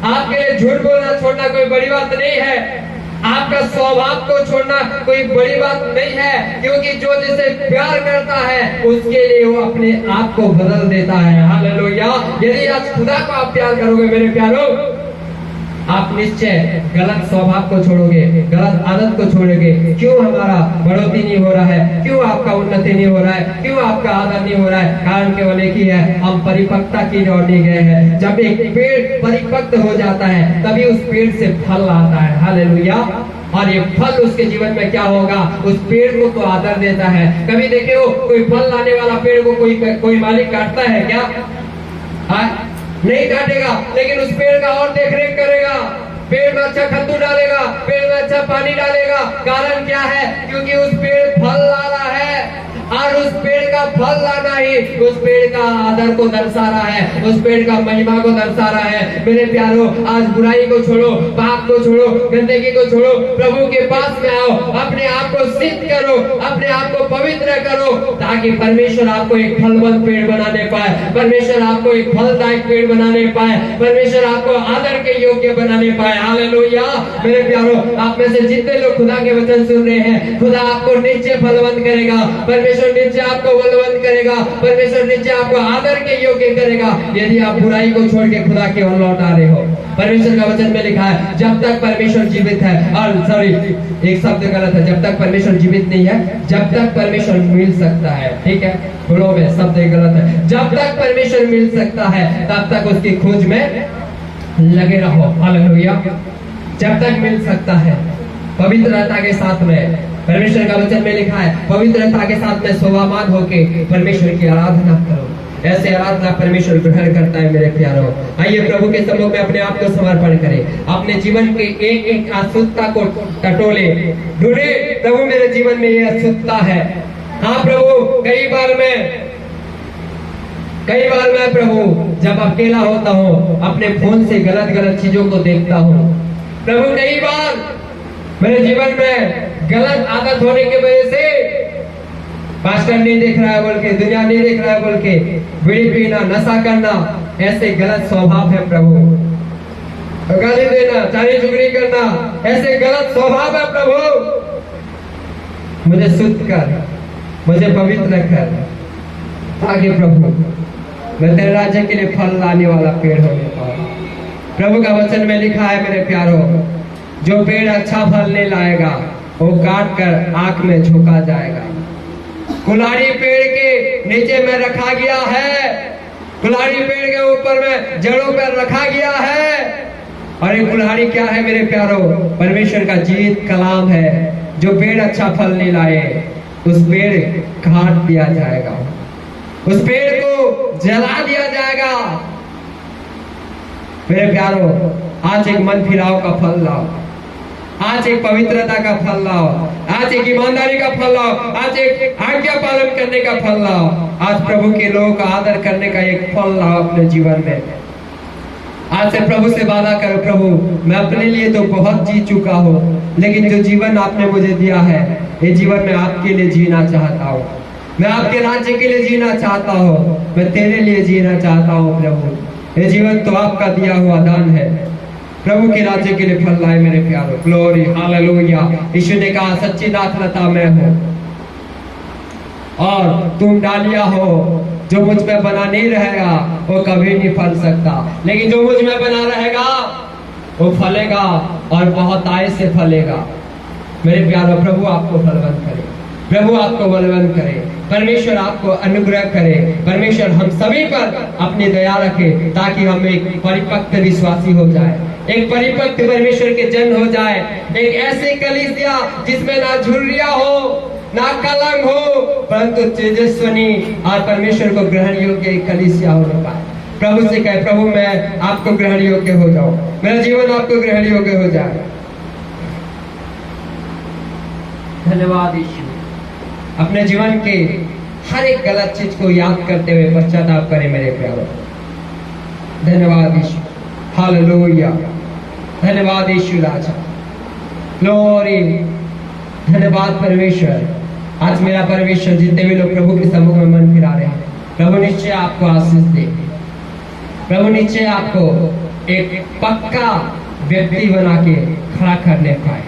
[SPEAKER 1] आपके लिए झूठ बोलना छोड़ना कोई बड़ी बात नहीं है। आपका स्वभाव को छोड़ना कोई बड़ी बात नहीं है, क्योंकि जो जिसे प्यार करता है उसके लिए वो अपने आप को बदल देता है। हालेलुया। यदि आज खुदा को आप प्यार करोगे मेरे प्यारो, आप निश्चय गलत स्वभाव को छोड़ोगे, गलत आदत को छोड़ोगे। क्यों हमारा बढ़ोतरी नहीं हो रहा है? क्यों आपका उन्नति नहीं हो रहा है? क्यों आपका आदर नहीं हो रहा है? कारण केवल एक ही है, हम परिपक्वता की ओर नहीं गए हैं। जब एक पेड़ परिपक्व हो जाता है, तभी उस पेड़ से फल आता है। हालेलुया। और ये फल उसके जीवन में क्या होगा? उस पेड़ को तो आदर देता है। कभी देखे हो कोई फल लाने वाला पेड़ को कोई मालिक काटता है क्या? नहीं काटेगा, लेकिन उस पेड़ का और देख रेख करेगा। पेड़ में अच्छा कद्दू डालेगा, पेड़ में अच्छा पानी डालेगा। कारण क्या है? क्योंकि उस पेड़ फल ला रहा है, और उस पेड़ का फल लाना ही उस पेड़ का आदर को दर्शा रहा है, उस पेड़ का महिमा को दर्शा रहा है। मेरे प्यारो, आज बुराई को छोड़ो, पाप को छोड़ो, गंदगी को छोड़ो, प्रभु के पास में आओ, अपने आप को सिद्ध करो, अपने आप को पवित्र करो, ताकि परमेश्वर आपको एक फलवंत पेड़ बनाने पाए, परमेश्वर आपको एक फलदायक पेड़ बनाने पाए, परमेश्वर आपको आदर के योग्य बनाने पाए। हालेलुया। मेरे प्यारो, आप में से जितने लोग खुदा के वचन सुन रहे हैं, खुदा आपको निश्चय फलवंत करेगा, परमेश्वर निश्चय आपको बलवंत करेगा, परमेश्वर निश्चय आपको आदर के योग्य करेगा, यदि आप बुराई को छोड़ के खुदा की ओर लौट आ रहे हो। परमेश्वर का वचन में लिखा है, जब तक परमेश्वर जीवित है, और सॉरी एक शब्द गलत है, जब तक परमेश्वर जीवित नहीं है, जब तक परमेश्वर मिल सकता है। ठीक है, बोलो में शब्द गलत है। जब तक परमेश्वर मिल सकता है, तब तक उसकी खोज में लगे रहो। हालेलुया। जब तक मिल सकता है, पवित्रता के साथ में, परमेश्वर का वचन में लिखा है, पवित्रता के साथ में शोभामान होके परमेश्वर की आराधना करो। ऐसे आराधना परमेश्वर ग्रहण करता है मेरे प्यारों। आइए प्रभु के सम्मुख में अपने आप को समर्पण करें, अपने जीवन के एक एक अशुद्धता को टटोले, ढूंढे प्रभु मेरे जीवन में ये अशुद्धता है। हाँ प्रभु, कई बार मैं प्रभु जब अकेला होता हूँ अपने फोन से गलत गलत चीजों को देखता हूँ। प्रभु कई बार मेरे जीवन में गलत आदत होने की वजह से, पास्टर नहीं देख रहा है बोल के, दुनिया नहीं देख रहा है बोल के, बीड़ी पीना, नशा करना, ऐसे गलत स्वभाव है प्रभु। गाली देना, चारी चुगली करना, ऐसे गलत स्वभाव है प्रभु। मुझे शुद्ध कर, मुझे पवित्र कर, ताकि प्रभु मैं तेरे राज्य के लिए फल लाने वाला पेड़ होने पाऊं। प्रभु का वचन में लिखा है मेरे प्यारों, जो पेड़ अच्छा फल नहीं लाएगा वो काट कर आग में झोंका जाएगा। कुल्हाड़ी पेड़ के नीचे में रखा गया है, कुल्हाड़ी पेड़ के ऊपर में जड़ों पर रखा गया है। और ये कुल्हाड़ी क्या है मेरे प्यारों? परमेश्वर का जीवित कलाम है। जो पेड़ अच्छा फल नहीं लाए उस पेड़ काट दिया जाएगा, उस पेड़ को जला दिया जाएगा। मेरे प्यारों, आज एक मन फिराव का फल लाओ, आज एक पवित्रता का फल लाओ, आज एक ईमानदारी का फल लाओ, आज एक आज्ञा पालन करने का फल लाओ, आज प्रभु के लोगों का आदर करने का एक फल लाओ अपने जीवन में। आज से प्रभु से वादा करो, प्रभु मैं अपने लिए तो बहुत जी चुका हूँ, लेकिन जो जीवन आपने मुझे दिया है ये जीवन मैं आपके लिए जीना चाहता हूँ, मैं आपके राज्य के लिए जीना चाहता हूँ, मैं तेरे लिए जीना चाहता हूँ। प्रभु ये जीवन तो आपका दिया हुआ दान है, प्रभु के राज्य के लिए फल लाए मेरे प्यारों। Glory hallelujah. यीशु ने कहा सच्ची दाखलता मैं हूँ और तुम डालिया हो, जो मुझ में बना नहीं रहेगा वो कभी नहीं फल सकता, लेकिन जो मुझ में बना रहेगा वो फलेगा और बहुत आय से फलेगा। मेरे प्यारों, प्रभु आपको फलवंत करे, प्रभु आपको बलवंत करे, परमेश्वर आपको अनुग्रह करे, परमेश्वर हम सभी पर अपनी दया रखे, ताकि हम एक परिपक्व विश्वासी हो जाए, एक परिपक्व परमेश्वर के जन हो जाए, एक ऐसे कलीसिया जिसमें ना झुर्रिया हो ना कलंक हो, परंतु तेजस्वनी और परमेश्वर को ग्रहण योग्य एक कलीसिया हो पाए। प्रभु से कहे, प्रभु मैं आपको ग्रहण योग्य हो जाऊं, मेरा जीवन आपको ग्रहण योग्य हो जाए। धन्यवाद यीशु। अपने जीवन के हर एक गलत चीज को याद करते हुए पश्चाताप करें मेरे प्यारों। धन्यवाद यीशु, हालेलुया। धन्यवाद यीशु राजा, ग्लोरी। धन्यवाद परमेश्वर। आज मेरा परमेश्वर, जितने भी लोग प्रभु के सम्मुख में मन फिरा रहे हैं, प्रभु निश्चय आपको आशीष दे, प्रभु निश्चय आपको एक पक्का व्यक्ति बना के खड़ा करने पाए।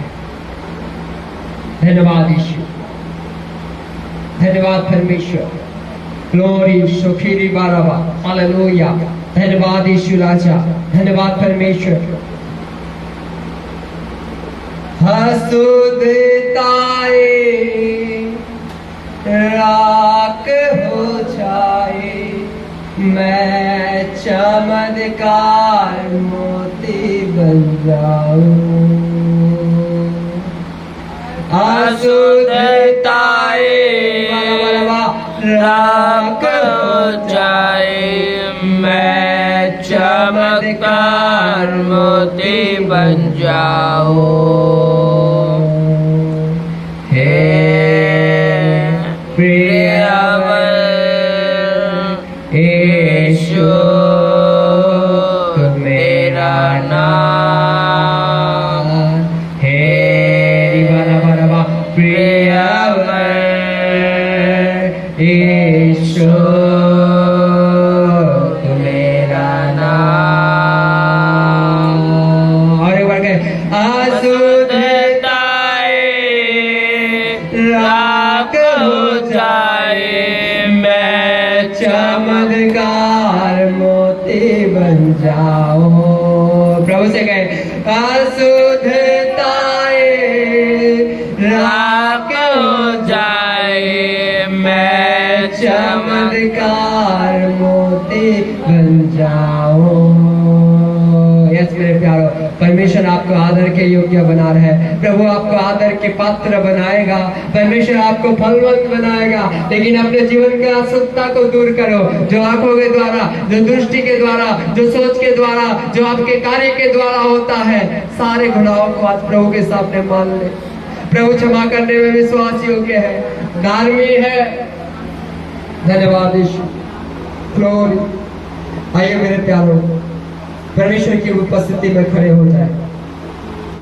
[SPEAKER 1] धन्यवाद यीशु, धन्यवाद परमेश्वर। ग्लोरी शोखीरी बाराबा, हालेलुया। धन्यवाद यीशु राजा, धन्यवाद परमेश्वर। हसुदताए राख हो जाए, मैं चमत्कार मोती बन जाऊं।
[SPEAKER 3] अशुद्धताए राख हो जाए, मैं चमत्कार मोती बन जाऊं। हे प्रियवर यीशु मेरा नाम, हे प्रियवर यीशु मेरा नाम। और एक बार कहे, अशुद्धताए राख हो जाए, मैं चमत्कार मोती बन जाऊं। प्रभु से कहे, अशुद्धताए राख हो जाए, मैं चमत्कार मोती बन जाऊं। यस
[SPEAKER 1] मेरे प्यारो, परमेश्वर आपको आदर के योग्य बना रहे, प्रभु आपको आदर के पात्र बनाएगा, परमेश्वर आपको फलवंत बनाएगा। लेकिन अपने जीवन की असुद्धता को दूर करो, जो आंखों के द्वारा, जो दृष्टि के द्वारा, जो सोच के द्वारा, जो आपके कार्य के द्वारा होता है, सारे गुनाहों को आज प्रभु के सामने मान ले। प्रभु क्षमा करने में विश्वास योग्य है, धार्मिक है। धन्यवाद यीशु, ग्लोरी। आइए मेरे प्यारों, परमेश्वर की उपस्थिति में खड़े हो जाए।